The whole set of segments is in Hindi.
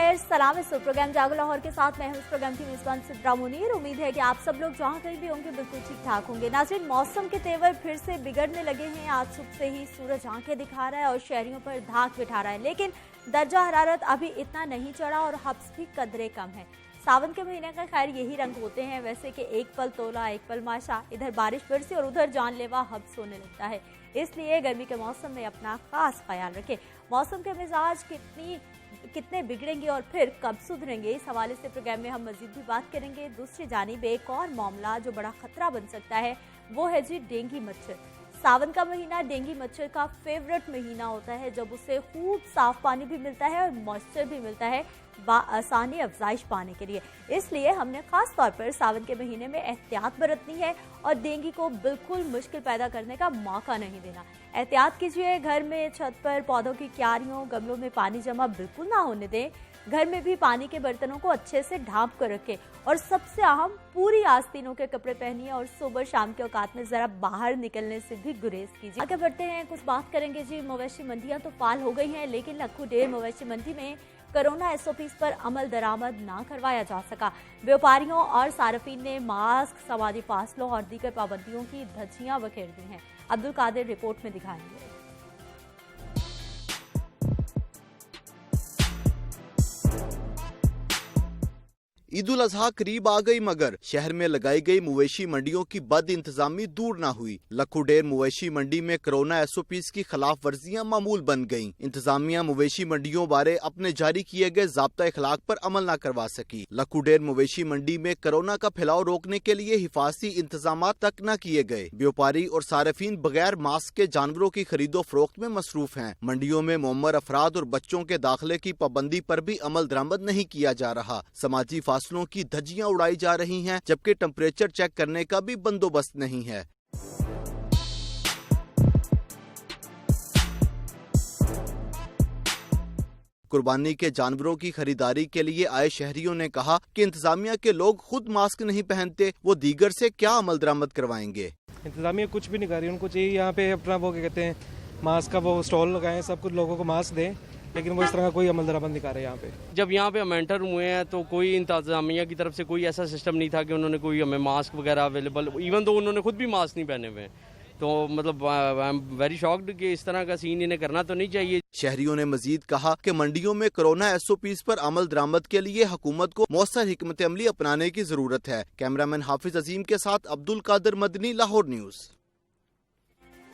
खैर, सलाम इस प्रोग्राम जागो लाहौर के साथ मैं हूं इस प्रोग्राम की मेजबान सिद्रा मुनीर। उम्मीद है कि आप सब लोग जहां कहीं भी होंगे बिल्कुल ठीक ठाक होंगे। नाज़रीन, मौसम के तेवर फिर से बिगड़ने लगे हैं। आज सुबह से ही सूरज आंखें दिखा रहा है और शहरियों पर धाक बिठा रहा है, लेकिन दर्जा हरारत अभी इतना नहीं चढ़ा और हब्स भी कदरे कम है। सावन के महीने का खैर यही रंग होते हैं वैसे कि एक पल तोला एक पल माशा, इधर बारिश बरसी और उधर जानलेवा हब्स होने लगता है। इसलिए गर्मी के मौसम में अपना खास ख्याल रखें। मौसम के मिजाज कितने बिगड़ेंगे और फिर कब सुधरेंगे, इस हवाले से प्रोग्राम में हम मजीद भी बात करेंगे। दूसरी जानिब एक और मामला जो बड़ा खतरा बन सकता है वो है जी डेंगू मच्छर। सावन का महीना डेंगू मच्छर का फेवरेट महीना होता है, जब उसे खूब साफ पानी भी मिलता है और मॉइस्चर भी मिलता है आसानी अफजाइश पाने के लिए। इसलिए हमने खास तौर पर सावन के महीने में एहतियात बरतनी है और डेंगू को बिल्कुल मुश्किल पैदा करने का मौका नहीं देना। एहतियात कीजिए, घर में, छत पर, पौधों की क्यारियों, गमलों में पानी जमा बिल्कुल ना होने दें। घर में भी पानी के बर्तनों को अच्छे से ढांप कर रखें और सबसे अहम, पूरी आस्तीनों के कपड़े पहनिए और सुबह शाम के औकात में जरा बाहर निकलने से भी गुरेज कीजिए। आगे बढ़ते हैं, कुछ बात करेंगे जी। मवेशी मंडियां तो फाल हो गई हैं, लेकिन लखू डेर मवेशी मंडी में कोरोना एसओपीज पर अमल दरामद ना करवाया जा सका। व्यापारियों और सार्फिन ने मास्क, समाजी फासलों और दीगर पाबंदियों की धज्जियां बखेर दी हैं। अब्दुल कादिर रिपोर्ट में दिखाएंगे। ईद उल अजहा करीब आ गई, मगर शहर में लगाई गई मवेशी मंडियों की बद इंतजामी दूर न हुई। लखू डेर मवेशी मंडी में कोरोना एसओपीज की खिलाफ वर्जियां मामूल बन गयीं। इंतजामिया मवेशी मंडियों बारे अपने जारी किए गए ज़ाब्ता इखलाक पर अमल न करवा सकी। लखू डेर मवेशी मंडी में कोरोना का फैलाव रोकने के लिए हिफाजती इंतजाम तक न किए गए। व्यापारी और सार्फिन बगैर मास्क के जानवरों की खरीदो फरोख्त में मसरूफ हैं। मंडियों में मुअम्मर अफराद और बच्चों के दाखिले की पाबंदी पर भी अमल दरामद नहीं किया जा रहा। समाजी फासलों की धज्जियां उड़ाई जा रही हैं, जबकि टेम्परेचर चेक करने का भी बंदोबस्त नहीं है। कुर्बानी के जानवरों की खरीदारी के लिए आए शहरियों ने कहा कि इंतजामिया के लोग खुद मास्क नहीं पहनते, वो दीगर से क्या अमल दरामद करवाएंगे। इंतजामिया कुछ भी नहीं कर रही, उनको चाहिए यहाँ पे अपना वो क्या कहते हैं मास्क का वो स्टॉल लगाएं, सब कुछ लोगों को मास्क दें, लेकिन वो इस तरह का कोई अमल दरामद नहीं कर रहे। यहाँ पे जब यहाँ पे हम एंटर हुए हैं तो कोई इंतजामिया की तरफ से कोई ऐसा सिस्टम नहीं था कि उन्होंने कोई हमें मास्क वगैरह अवेलेबल, इवन तो उन्होंने खुद भी मास्क नहीं पहने हुए हैं। तो मतलब आई एम वेरी शॉक्ड कि इस तरह का सीन इन्हें करना तो नहीं चाहिए। शहरियों ने मजीद कहा कि मंडियों में कोरोना एसओपीज पर अमल दरामद के लिए हुकूमत को मौसर हिकमत अमली अपनाने की जरूरत है। कैमरामैन हाफिज अजीम के साथ अब्दुल कादिर मदनी, लाहौर न्यूज़।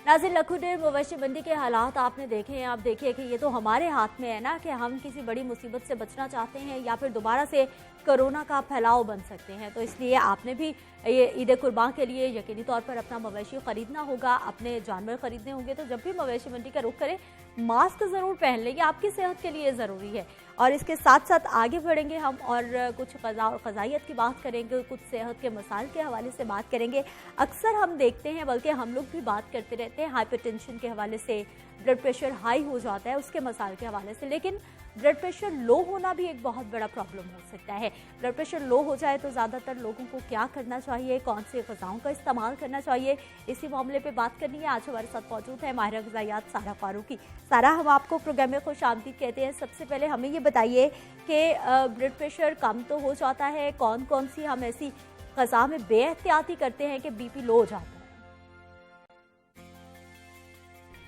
नाज़रीन, लखू डेर मवेशी मंडी के हालात आपने देखे हैं। आप देखिए कि ये तो हमारे हाथ में है ना कि हम किसी बड़ी मुसीबत से बचना चाहते हैं या फिर दोबारा से कोरोना का फैलाव बन सकते हैं। तो इसलिए आपने भी ये ईद कुर्बान के लिए यकीनी तौर पर अपना मवेशी खरीदना होगा, अपने जानवर खरीदने होंगे। तो जब भी मवेशी मंडी का रुख करें, मास्क ज़रूर पहन लें, ये आपकी सेहत के लिए ज़रूरी है। और इसके साथ साथ आगे बढ़ेंगे हम और कुछ क़ज़ा और क़ज़ाइयत की बात करेंगे, कुछ सेहत के मसाइल के हवाले से बात करेंगे। अक्सर हम देखते हैं, बल्कि हम लोग भी बात करते रहते हैं, हाइपरटेंशन के हवाले से, ब्लड प्रेशर हाई हो जाता है उसके मसाइल के हवाले से, लेकिन ब्लड प्रेशर लो होना भी एक बहुत बड़ा प्रॉब्लम हो सकता है। ब्लड प्रेशर लो हो जाए तो ज़्यादातर लोगों को क्या करना चाहिए, कौन से ग़िज़ाओं का इस्तेमाल करना चाहिए, इसी मामले पे बात करनी है। आज हमारे साथ मौजूद है माहिर ग़िज़ायात सारा फारूकी। सारा, हम आपको प्रोग्राम में खुशामदीद कहते हैं। सबसे पहले हमें ये बताइए कि ब्लड प्रेशर कम तो हो जाता है, कौन कौन सी हम ऐसी ग़िज़ा में बेएहतियाती करते हैं कि बीपी लो हो जाता है?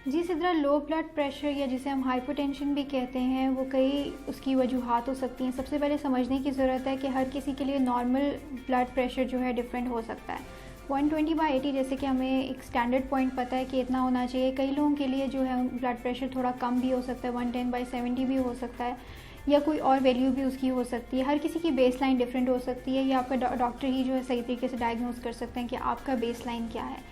जी सिद्रा, लो ब्लड प्रेशर या जिसे हम हाइपरटेंशन भी कहते हैं, वो कई उसकी वजूहात हो सकती हैं। सबसे पहले समझने की ज़रूरत है कि हर किसी के लिए नॉर्मल ब्लड प्रेशर जो है डिफरेंट हो सकता है। 120/80 जैसे कि हमें एक स्टैंडर्ड पॉइंट पता है कि इतना होना चाहिए। कई लोगों के लिए जो है ब्लड प्रेशर थोड़ा कम भी हो सकता है, 110/70 भी हो सकता है, या कोई और वैल्यू भी उसकी हो सकती है। हर किसी की बेस लाइन डिफरेंट हो सकती है, या आपका डॉक्टर ही जो है सही तरीके से डायग्नोज कर सकते हैं कि आपका बेस लाइन क्या है।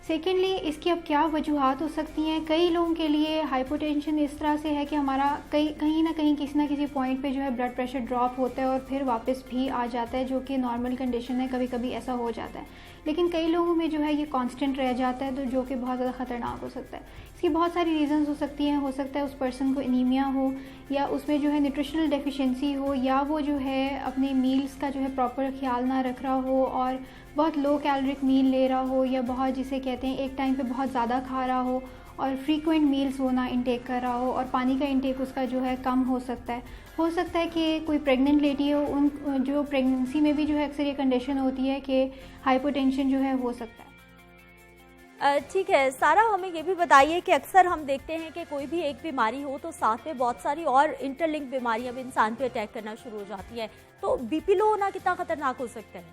सेकेंडली, इसकी अब क्या वजूहात हो सकती हैं। कई लोगों के लिए हाइपोटेंशन इस तरह से है कि हमारा कहीं ना कहीं किसी ना किसी पॉइंट पे जो है ब्लड प्रेशर ड्रॉप होता है और फिर वापस भी आ जाता है, जो कि नॉर्मल कंडीशन है, कभी कभी ऐसा हो जाता है। लेकिन कई लोगों में जो है ये कांस्टेंट रह जाता है, तो जो कि बहुत ज़्यादा ख़तरनाक हो सकता है। इसकी बहुत सारी रीज़न्स हो सकती हैं। हो सकता है उस पर्सन को एनीमिया हो, या उसमें जो है न्यूट्रिशनल डेफिशिएंसी हो, या वो जो है अपने मील्स का जो है प्रॉपर ख्याल ना रख रहा हो और बहुत लो कैलोरिक मील ले रहा हो, या बहुत जिसे कहते हैं एक टाइम पे बहुत ज़्यादा खा रहा हो और फ्रीक्वेंट मील्स वो ना इंटेक कर रहा हो, और पानी का इंटेक उसका जो है कम हो सकता है। हो सकता है कि कोई प्रेग्नेंट लेडी हो, उन जो प्रेगनेंसी में भी जो है अक्सर ये कंडीशन होती है कि हाइपोटेंशन जो है हो सकता है। ठीक है सारा, हमें ये भी बताइए कि अक्सर हम देखते हैं कि कोई भी एक बीमारी हो तो साथ में बहुत सारी और इंटरलिंक बीमारियां भी इंसान पे अटैक करना शुरू हो जाती है, तो बीपी लो होना कितना खतरनाक हो सकता है?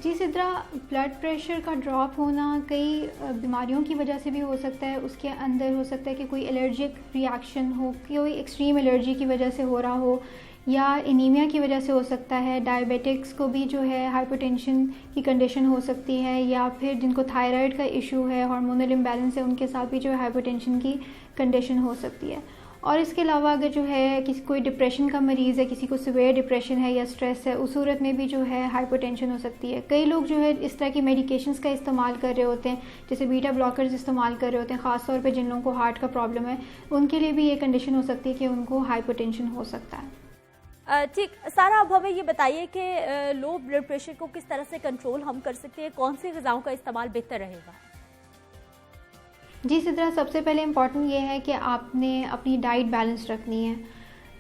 जी सिद्रा, ब्लड प्रेशर का ड्रॉप होना कई बीमारियों की वजह से भी हो सकता है। उसके अंदर हो सकता है कि कोई एलर्जिक रिएक्शन हो, कोई एक्सट्रीम एलर्जी की वजह से हो रहा हो, या एनीमिया की वजह से हो सकता है। डायबिटिक्स को भी जो है हाइपरटेंशन की कंडीशन हो सकती है, या फिर जिनको थायराइड का इशू है, हार्मोनल इम्बैलेंस है, उनके साथ भी जो है हाइपरटेंशन की कंडीशन हो सकती है। और इसके अलावा अगर जो है किसी कोई डिप्रेशन का मरीज़ है, किसी को सीवियर डिप्रेशन है या स्ट्रेस है, उस सूरत में भी जो है हाइपरटेंशन हो सकती है। कई लोग जो है इस तरह की मेडिकेशंस का इस्तेमाल कर रहे होते हैं, जैसे बीटा ब्लॉकर्स इस्तेमाल कर रहे होते हैं, ख़ास तौर पे जिन लोगों को हार्ट का प्रॉब्लम है, उनके लिए भी ये कंडीशन हो सकती है कि उनको हाइपरटेंशन हो सकता है। ठीक सारा, अब हमें ये बताइए कि लो ब्लड प्रेशर को किस तरह से कंट्रोल हम कर सकते हैं, कौन सी ग़िज़ाओं का इस्तेमाल बेहतर रहेगा? जी सिद्रा, सबसे पहले इम्पॉर्टेंट ये है कि आपने अपनी डाइट बैलेंस रखनी है।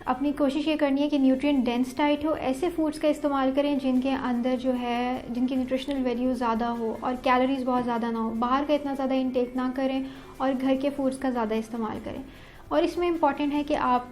अपनी कोशिश ये करनी है कि न्यूट्रिएंट डेंस डाइट हो, ऐसे फूड्स का इस्तेमाल करें जिनके अंदर जो है जिनकी न्यूट्रिशनल वैल्यू ज़्यादा हो और कैलोरीज बहुत ज़्यादा ना हो। बाहर का इतना ज़्यादा इंटेक ना करें और घर के फूड्स का ज़्यादा इस्तेमाल करें। और इसमें इम्पॉर्टेंट है कि आप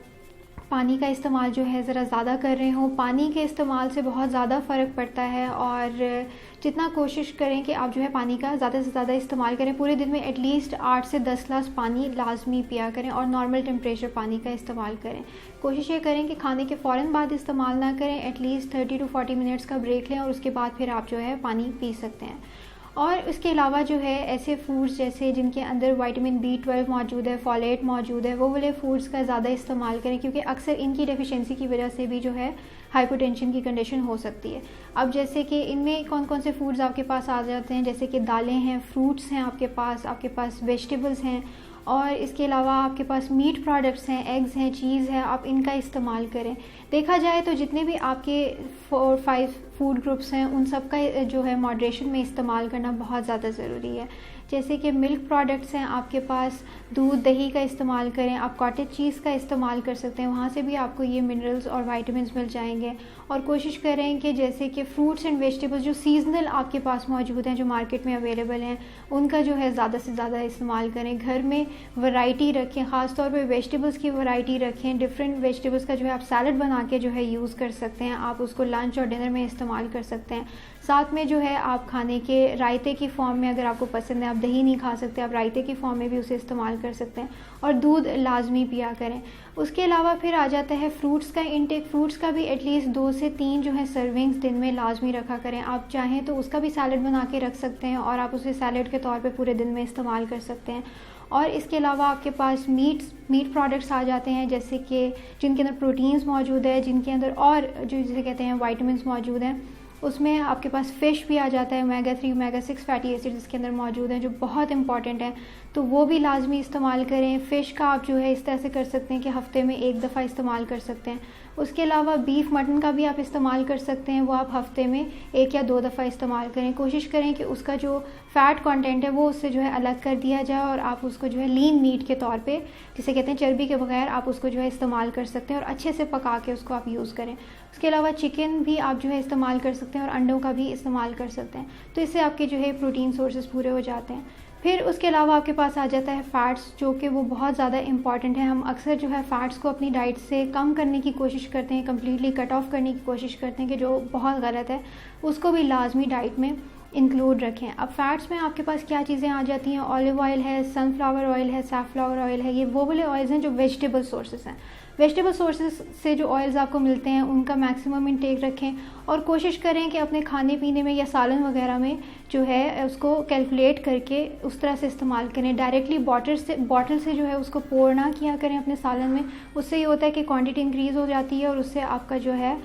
पानी का इस्तेमाल जो है ज़रा ज़्यादा कर रहे हो। पानी के इस्तेमाल से बहुत ज़्यादा फ़र्क पड़ता है, और जितना कोशिश करें कि आप जो है पानी का ज़्यादा से ज़्यादा इस्तेमाल करें। पूरे दिन में एटलीस्ट 8 से 10 ग्लास पानी लाजमी पिया करें, और नॉर्मल टेम्परेचर पानी का इस्तेमाल करें। कोशिश ये करें कि खाने के फ़ौरन बाद इस्तेमाल ना करें, एटलीस्ट 30 to 40 मिनट्स का ब्रेक लें और उसके बाद फिर आप जो है पानी पी सकते हैं। और इसके अलावा जो है ऐसे फूड्स जैसे जिनके अंदर विटामिन B12 मौजूद है, फॉलेट मौजूद है, वो वाले फूड्स का ज़्यादा इस्तेमाल करें, क्योंकि अक्सर इनकी डेफिशिएंसी की वजह से भी जो है हाइपरटेंशन की कंडीशन हो सकती है। अब जैसे कि इनमें कौन कौन से फूड्स आपके पास आ जाते हैं, जैसे कि दालें हैं, फ्रूट्स हैं, आपके पास वेजिटेबल्स हैं, और इसके अलावा आपके पास मीट प्रोडक्ट्स हैं, एग्स हैं, चीज़ है, आप इनका इस्तेमाल करें। देखा जाए तो जितने भी आपके 4-5 फूड ग्रुप्स हैं, उन सब का जो है मॉडरेशन में इस्तेमाल करना बहुत ज़्यादा ज़रूरी है। जैसे कि मिल्क प्रोडक्ट्स हैं, आपके पास दूध दही का इस्तेमाल करें, आप कॉटेज चीज़ का इस्तेमाल कर सकते हैं, वहाँ से भी आपको ये मिनरल्स और विटामिन्स मिल जाएंगे। और कोशिश करें कि जैसे कि फ्रूट्स एंड वेजिटेबल्स जो सीजनल आपके पास मौजूद हैं, जो मार्केट में अवेलेबल हैं, उनका जो है ज़्यादा से ज़्यादा इस्तेमाल करें। घर में वैरायटी रखें, ख़ास तौर पे वेजिटेबल्स की वैरायटी रखें। डिफरेंट वेजिटेबल्स का जो है आप सैलड बना के जो है यूज़ कर सकते हैं, आप उसको लंच और डिनर में इस्तेमाल कर सकते हैं। साथ में जो है आप खाने के रायते की फॉर्म में, अगर आपको पसंद है, आप दही नहीं खा सकते, आप रायते की फॉर्म में भी उसे इस्तेमाल कर सकते हैं। और दूध लाजमी पिया करें। उसके अलावा फिर आ जाता है फ्रूट्स का इंटेक। फ्रूट्स का भी एटलीस्ट 2 से 3 जो है सर्विंग्स दिन में लाजमी रखा करें। आप चाहें तो उसका भी सैलड बना के रख सकते हैं, और आप उसे सैलड के तौर पे पूरे दिन में इस्तेमाल कर सकते हैं। और इसके अलावा आपके पास मीट प्रोडक्ट्स आ जाते हैं, जैसे कि जिनके अंदर प्रोटीन्स मौजूद है, जिनके अंदर और जो जिसे कहते हैं विटामिन्स मौजूद हैं। उसमें आपके पास फ़िश भी आ जाता है, ओमेगा 3 ओमेगा 6 फैटी एसिड इसके अंदर मौजूद हैं, जो बहुत इंपॉर्टेंट है, तो वो भी लाजमी इस्तेमाल करें। फ़िश का आप जो है इस तरह से कर सकते हैं कि हफ़्ते में 1 दफ़ा इस्तेमाल कर सकते हैं। उसके अलावा बीफ मटन का भी आप इस्तेमाल कर सकते हैं, वो आप हफ़्ते में 1 या 2 दफ़ा इस्तेमाल करें। कोशिश करें कि उसका जो फ़ैट कंटेंट है वो उससे जो है अलग कर दिया जाए, और आप उसको जो है लीन मीट के तौर पे, जिसे कहते हैं चर्बी के बगैर, आप उसको जो है इस्तेमाल कर सकते हैं, और अच्छे से पका के उसको आप यूज़ करें। उसके अलावा चिकन भी आप जो है इस्तेमाल कर सकते हैं, और अंडों का भी इस्तेमाल कर सकते हैं, तो इससे आपके जो है प्रोटीन सोर्सेज पूरे हो जाते हैं। फिर उसके अलावा आपके पास आ जाता है फ़ैट्स, जो कि वो बहुत ज़्यादा इंपॉर्टेंट है। हम अक्सर जो है फ़ैट्स को अपनी डाइट से कम करने की कोशिश करते हैं, कम्प्लीटली कट ऑफ करने की कोशिश करते हैं, कि जो बहुत गलत है, उसको भी लाजमी डाइट में इंक्लूड रखें। अब फ़ैट्स में आपके पास क्या चीज़ें आ जाती हैं, ऑलिव ऑयल है, सनफ्लावर ऑयल है, सैफफ्लावर ऑयल है, ये वो वाले ऑयल्स हैं जो वेजिटेबल सोर्सेज हैं। वेजिटेबल सोर्सेज से जो ऑयल्स आपको मिलते हैं उनका मैक्सिमम इंटेक रखें, और कोशिश करें कि अपने खाने पीने में या सालन वगैरह में जो है उसको कैलकुलेट करके उस तरह से इस्तेमाल करें। डायरेक्टली बॉटल से जो है उसको पोर ना किया करें अपने सालन में। उससे ये होता है कि क्वांटिटी इंक्रीज़ हो जाती है, और उससे आपका जो है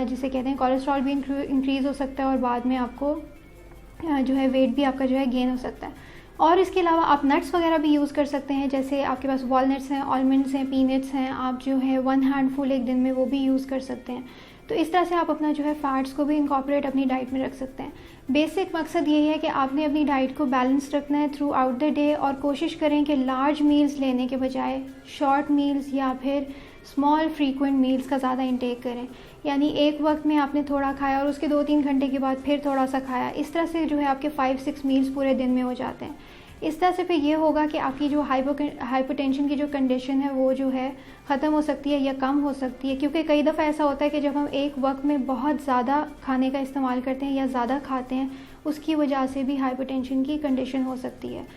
जिसे कहते हैं कोलेस्ट्रॉल भी इंक्रीज़ हो सकता है, और बाद में आपको जो है वेट भी आपका जो है गेन हो सकता है। और इसके अलावा आप नट्स वगैरह भी यूज़ कर सकते हैं, जैसे आपके पास वॉलनट्स हैं, आलमंड्स हैं, पीनट्स हैं, आप जो है 1 हैंडफुल एक दिन में वो भी यूज़ कर सकते हैं। तो इस तरह से आप अपना जो है फ़ैट्स को भी इनकॉर्पोरेट अपनी डाइट में रख सकते हैं। बेसिक मकसद यही है कि आपने अपनी डाइट को बैलेंस रखना है थ्रू आउट द डे, और कोशिश करें कि लार्ज मील्स लेने के बजाय शॉर्ट मील्स या फिर स्मॉल फ्रीक्वेंट मील्स का ज़्यादा इंटेक करें, यानी एक वक्त में आपने थोड़ा खाया और उसके 2-3 घंटे के बाद फिर थोड़ा सा खाया, इस तरह से जो है आपके 5-6 मील्स पूरे दिन में हो जाते हैं। इस तरह से फिर ये होगा कि आपकी जो हाइपोटेंशन की जो कंडीशन है वो जो है ख़त्म हो सकती है या कम हो सकती है, क्योंकि कई दफ़ा ऐसा होता है कि जब हम एक वक्त में बहुत ज़्यादा खाने का इस्तेमाल करते हैं या ज़्यादा खाते हैं, उसकी वजह से भी हाइपोटेंशन की कंडीशन हो सकती है।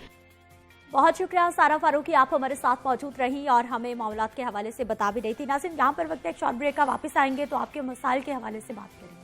बहुत शुक्रिया सारा फारूकी, आप हमारे साथ मौजूद रही और हमें मामलात के हवाले से बता भी रही थी। नाज़रीन, यहाँ पर वक्त एक शॉर्ट ब्रेक का, वापस आएंगे तो आपके मसाइल के हवाले से बात करेंगे।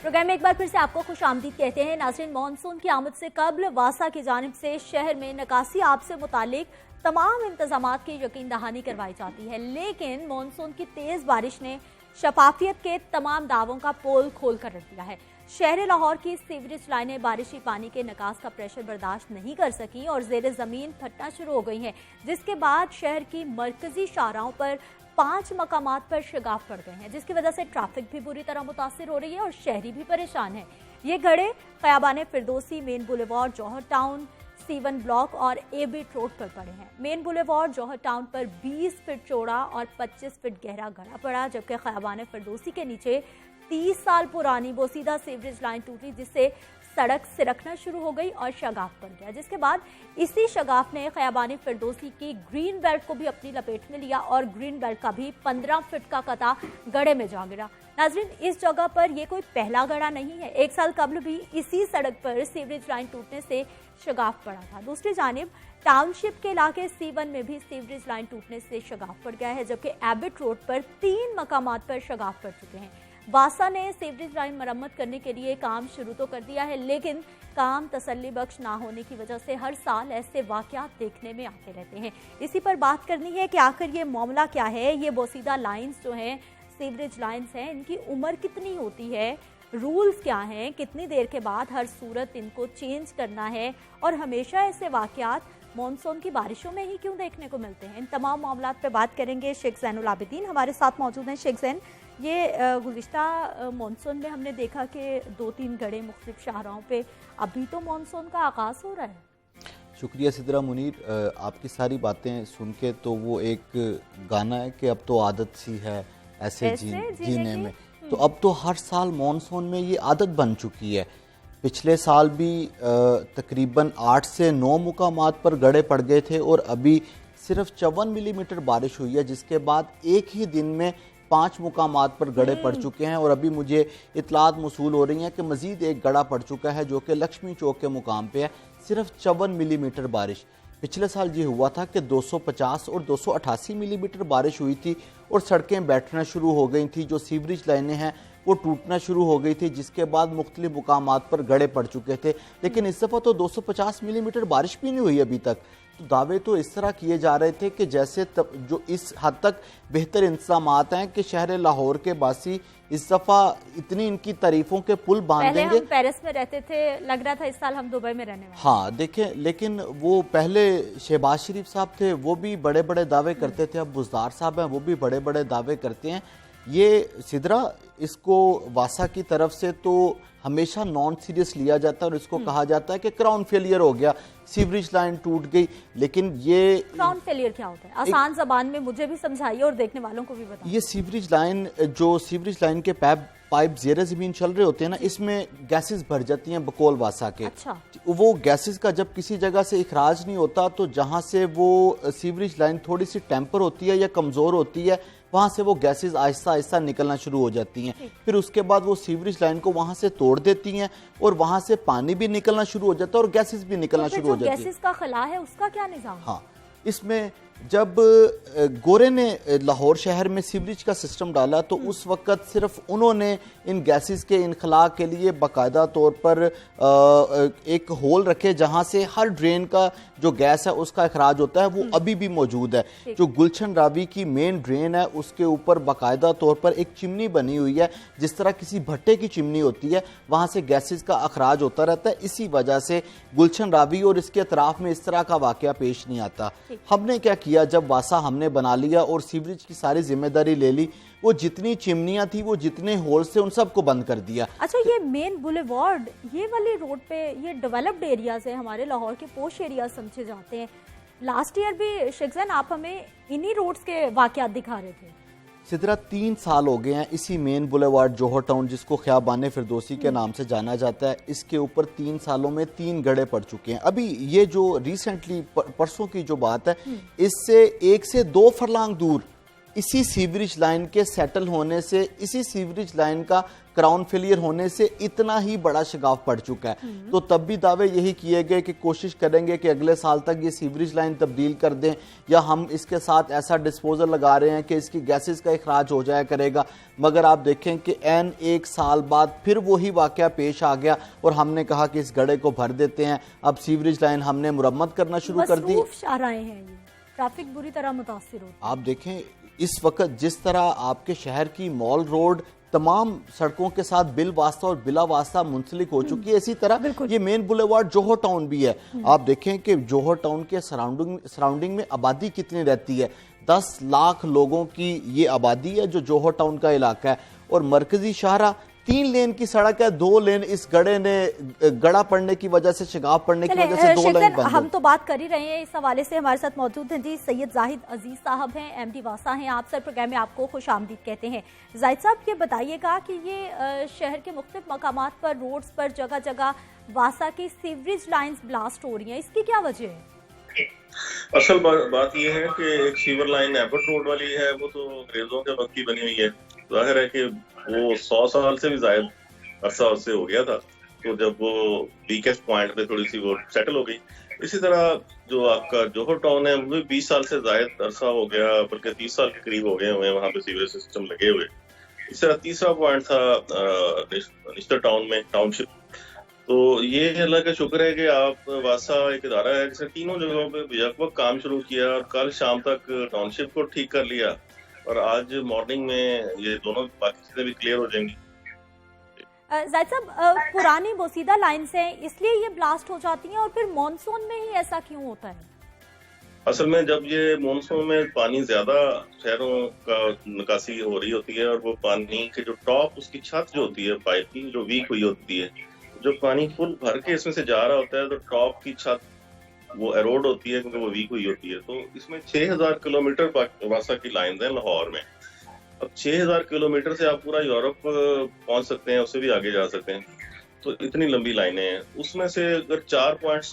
प्रोग्राम में एक बार फिर से आपको खुशामदीद कहते हैं। नाज़रीन, मानसून की आमद से कबल वासा की जानिब से शहर में निकासी आब से मुतालिक तमाम इंतजामात की यकीन दहानी करवाई जाती है, लेकिन मानसून की तेज बारिश ने शफाफियत के तमाम दावों का पोल खोल कर रख दिया है। शहर लाहौर की सीवरेज लाइनें बारिशी पानी के निकास का प्रेशर बर्दाश्त नहीं कर सकी और जेर ज़मीन फटना शुरू हो गई हैं, जिसके बाद शहर की मरकजी शाहराहों पर 5 मकामात पर शगाफ पड़ गए हैं, जिसकी वजह से ट्रैफिक भी बुरी तरह मुतासिर हो रही है और शहरी भी परेशान है। ये गड़े खयाबान फिरदौसी, मेन बुलेवार्ड, जौहर टाउन, C1 ब्लॉक और A-बीट रोड पर पड़े हैं। मेन बुलेवार्ड जौहर टाउन पर 20 फीट चौड़ा और 25 फीट गहरा गड़ा पड़ा, जबकि खयाबान फिरदौसी के नीचे 30 साल पुरानी बोसीदा सीवरेज लाइन टूटी, जिससे सड़क सिरकना शुरू हो गई और शगाफ पड़ गया, जिसके बाद इसी शगाफ ने खयाबान फिरदौसी की ग्रीन बेल्ट को भी अपनी लपेट में लिया और ग्रीन बेल्ट का भी 15 फीट का कता गड़े में जा गिरा। नाज़रीन, इस जगह पर यह कोई पहला गड़ा नहीं है। 1 साल कबल भी इसी सड़क पर सीवरेज लाइन टूटने से शगाफ पड़ा था। दूसरी जानिब टाउनशिप के इलाके C1 में भी सीवरेज लाइन टूटने से शगाफ पड़ गया है, जबकि एबिट रोड पर 3 मकामात पर शगाफ पड़ चुके हैं। वासा ने सीवरेज लाइन मरम्मत करने के लिए काम शुरू तो कर दिया है, लेकिन काम तसल्ली बख्श ना होने की वजह से हर साल ऐसे वाक़यात देखने में आते रहते हैं। इसी पर बात करनी है कि आखिर ये मामला क्या है। ये बोसीदा लाइन्स जो हैं, सीवरेज लाइन्स हैं, इनकी उम्र कितनी होती है, रूल्स क्या हैं, कितनी देर के बाद हर सूरत इनको चेंज करना है और हमेशा ऐसे वाक़यात मानसून की बारिशों में ही क्यों देखने को मिलते हैं। इन तमाम मामलात पे बात करेंगे। शेख ज़ैनुल आबिदीन हमारे साथ मौजूद हैं। शेख ज़ैन, ये गुज़िश्ता मानसून में हमने देखा कि 2-3 गड़े मुख्तलिफ शाहराहों पे, अभी तो मानसून का आगाज़ हो रहा है। शुक्रिया सिद्रा मुनीर, आपकी सारी बातें सुन के तो वो एक गाना है कि अब तो आदत सी है ऐसे जीने में, तो अब तो हर साल मानसून में ये आदत बन चुकी है। पिछले साल भी तकरीबन 8 से 9 मुकामात पर गड़े पड़ गए थे और अभी सिर्फ 54 मिलीमीटर बारिश हुई है, जिसके बाद एक ही दिन में 5 मुकामात पर गड़े पड़ चुके हैं और अभी मुझे इतलात मौसूल हो रही हैं कि मजीद एक गड़ा पड़ चुका है जो कि लक्ष्मी चौक के मुकाम पे है। सिर्फ 54 मिलीमीटर बारिश। पिछले साल ये हुआ था कि 250 और 288 मिलीमीटर बारिश हुई थी और सड़कें बैठना शुरू हो गई थी, जो सीवरेज लाइनें हैं वो टूटना शुरू हो गई थी, जिसके बाद मुख्तलिफ मुकामात पर गड़े पड़ चुके थे। लेकिन इस दफ़ा तो 250 मिलीमीटर बारिश भी नहीं हुई अभी तक। तो दावे तो इस तरह किए जा रहे थे कि जैसे जो इस हद तक बेहतर इंतजामात हैं कि शहर लाहौर के बासी इस दफ़ा इतनी इनकी तारीफों के पुल बांध देंगे। हम पेरिस में रहते थे, लग रहा था इस साल हम दुबई में रहने वाले। हाँ देखें, लेकिन वो पहले शहबाज शरीफ साहब थे, वो भी बड़े बड़े दावे करते थे। अब बुज़दार साहब हैं, वो भी बड़े बड़े दावे करते हैं। ये सिदरा, इसको वासा की तरफ से तो हमेशा नॉन सीरियस लिया जाता है और इसको कहा जाता है कि क्राउन फेलियर हो गया, सीवरेज लाइन टूट गई। लेकिन ये क्राउन फेलियर क्या होता है, आसान जबान में मुझे भी समझाइए और देखने वालों को भी बताइए। ये सीवरेज लाइन, जो सीवरेज लाइन के पाइप ज़ेरे ज़मीन चल रहे होते हैं ना, इसमें गैसेस भर जाती हैं बकौल वासा के। अच्छा। वो गैसेस का जब किसी जगह से इखराज नहीं होता तो जहाँ से वो सीवरेज लाइन थोड़ी सी टेम्पर होती है या कमज़ोर होती है, वहाँ से वो गैसेस आहिस्ता आहिस्ता निकलना शुरू हो जाती हैं। फिर उसके बाद वो सीवरेज लाइन को वहाँ से तोड़ देती हैं और वहाँ से पानी भी निकलना शुरू हो जाता है और गैसेस भी निकलना शुरू हो जाती है। गैसेस का खला है, उसका क्या निज़ाम? हाँ, इसमें जब गोरे ने लाहौर शहर में सीवरेज का सिस्टम डाला तो उस वक्त सिर्फ उन्होंने इन गैसेस के इनखला के लिए बाकायदा तौर पर एक होल रखे जहां से हर ड्रेन का जो गैस है उसका अखराज होता है, वो अभी भी मौजूद है। जो गुलशन रावी की मेन ड्रेन है उसके ऊपर बाकायदा तौर पर एक चिमनी बनी हुई है, जिस तरह किसी भट्टे की चिमनी होती है, वहां से गैसेस का अखराज होता रहता है। इसी वजह से गुलशन रावी और इसके अतराफ में इस तरह का वाकया पेश नहीं आता। हमने क्या किया जब वासा हमने बना लिया और सीवरेज की सारी जिम्मेदारी ले ली, वो जितनी चिमनियां थी, वो जितने होल्स थे, उन सबको बंद कर दिया। अच्छा, ये मेन बुलेवार्ड, ये वाली रोड पे ये डेवलप्ड एरियाज है, हमारे लाहौर के पोश एरियाज समझे जाते हैं। लास्ट ईयर भी शेखजैन आप हमें इन्हीं रोड्स के वाकयात दिखा रहे थे। सिदरा 3 साल हो गए हैं इसी मेन बुलेवार्ड जोहर टाउन, जिसको ख़ियाबान फिरदौसी के नाम से जाना जाता है, इसके ऊपर 3 सालों में 3 गड्ढे पड़ चुके हैं। अभी ये जो रिसेंटली परसों की जो बात है, इससे 1 से 2 फरलांग दूर इसी सीवरेज लाइन के सेटल होने से, इसी सीवरेज लाइन का क्राउन फेलियर होने से इतना ही बड़ा शिगाफ पड़ चुका है। तो तब भी दावे यही किए गए कि कोशिश करेंगे कि अगले साल तक ये सीवरेज लाइन तब्दील कर दें, या हम इसके साथ ऐसा डिस्पोजल लगा रहे हैं कि इसकी गैसेस का इखराज हो जाया करेगा। मगर आप देखें कि एन 1 साल बाद फिर वही वाकया पेश आ गया और हमने कहा कि इस गड्ढे को भर देते हैं। अब सीवरेज लाइन हमने मुरम्मत करना शुरू कर दी। ट्रैफिक बुरी तरह मुतासिर होता है। आप देखें इस वक्त जिस तरह आपके शहर की मॉल रोड तमाम सड़कों के साथ बिल वास्ता और बिला वास्ता मुंसलिक हो चुकी है, इसी तरह ये मेन बुलेवार्ड जोहर टाउन भी है। आप देखें कि जोहर टाउन के सराउंडिंग में आबादी कितनी रहती है, 10 लाख लोगों की ये आबादी है जो जोहर टाउन का इलाका है। और मरकजी शाहरा 3 लेन की सड़क है, 2 लेन इस गड्ढे ने गड़ा पड़ने की वजह से, शिगाफ पड़ने की वजह से 2 लेन बंद। हम तो बात कर ही रहे हैं, इस हवाले से हमारे साथ मौजूद हैं जी सैयद जाहिद अजीज साहब हैं, एमडी वासा हैं। आप सर प्रोग्राम में आपको खुश आमदीद कहते हैं। जाहिद साहब, ये बताइएगा कि ये शहर के मुख्तलिफ मकामात पर, रोड्स पर जगह जगह वासा की सीवरेज लाइन्स ब्लास्ट हो रही हैं, इसकी क्या वजह है? असल बात यह है कि एक सीवर लाइन एबर्ट रोड वाली है, वो तो अंग्रेजों के वक्त की बनी हुई है। जाहिर है कि वो 100 साल से भी ज्यादा अरसा उससे हो गया था, तो जब वो वीकेस्ट पॉइंट पे थोड़ी सी वो सेटल हो गई। इसी तरह जो आपका जोहर टाउन है, वो 20 साल से ज्यादा अरसा हो गया, बल्कि 30 साल के करीब हो गए हुए वहाँ पे सीवरेज सिस्टम लगे हुए। इस तरह तीसरा पॉइंट था निश्तर टाउन में टाउनशिप। तो ये अल्लाह का शुक्र है कि आप वासा एक इदारा है जिसने तीनों जगहों पे बेवक्त काम शुरू किया और कल शाम तक टाउनशिप को ठीक कर लिया, और आज मॉर्निंग में ये दोनों बाकी चीजें भी क्लियर हो जाएंगी। जाहिद साहब, पुरानी बोसीदा लाइन्स हैं इसलिए ये ब्लास्ट हो जाती हैं, और फिर मॉनसून में ही ऐसा क्यों होता है? असल में जब ये मॉनसून में पानी ज्यादा शहरों का निकासी हो रही होती है, और वो पानी के जो टॉप उसकी छत जो होती है पाइप की, जो वीक हुई होती है, जो पानी फुल भर के इसमें से जा रहा होता है, तो टॉप की छत वो एरोड होती है क्योंकि वो वीक हुई होती है। तो इसमें 6000 किलोमीटर वासा की लाइन है लाहौर में। अब 6000 किलोमीटर से आप पूरा यूरोप पहुंच सकते हैं, उससे भी आगे जा सकते हैं। तो इतनी लंबी लाइनें हैं, उसमें से अगर 4 पॉइंट्स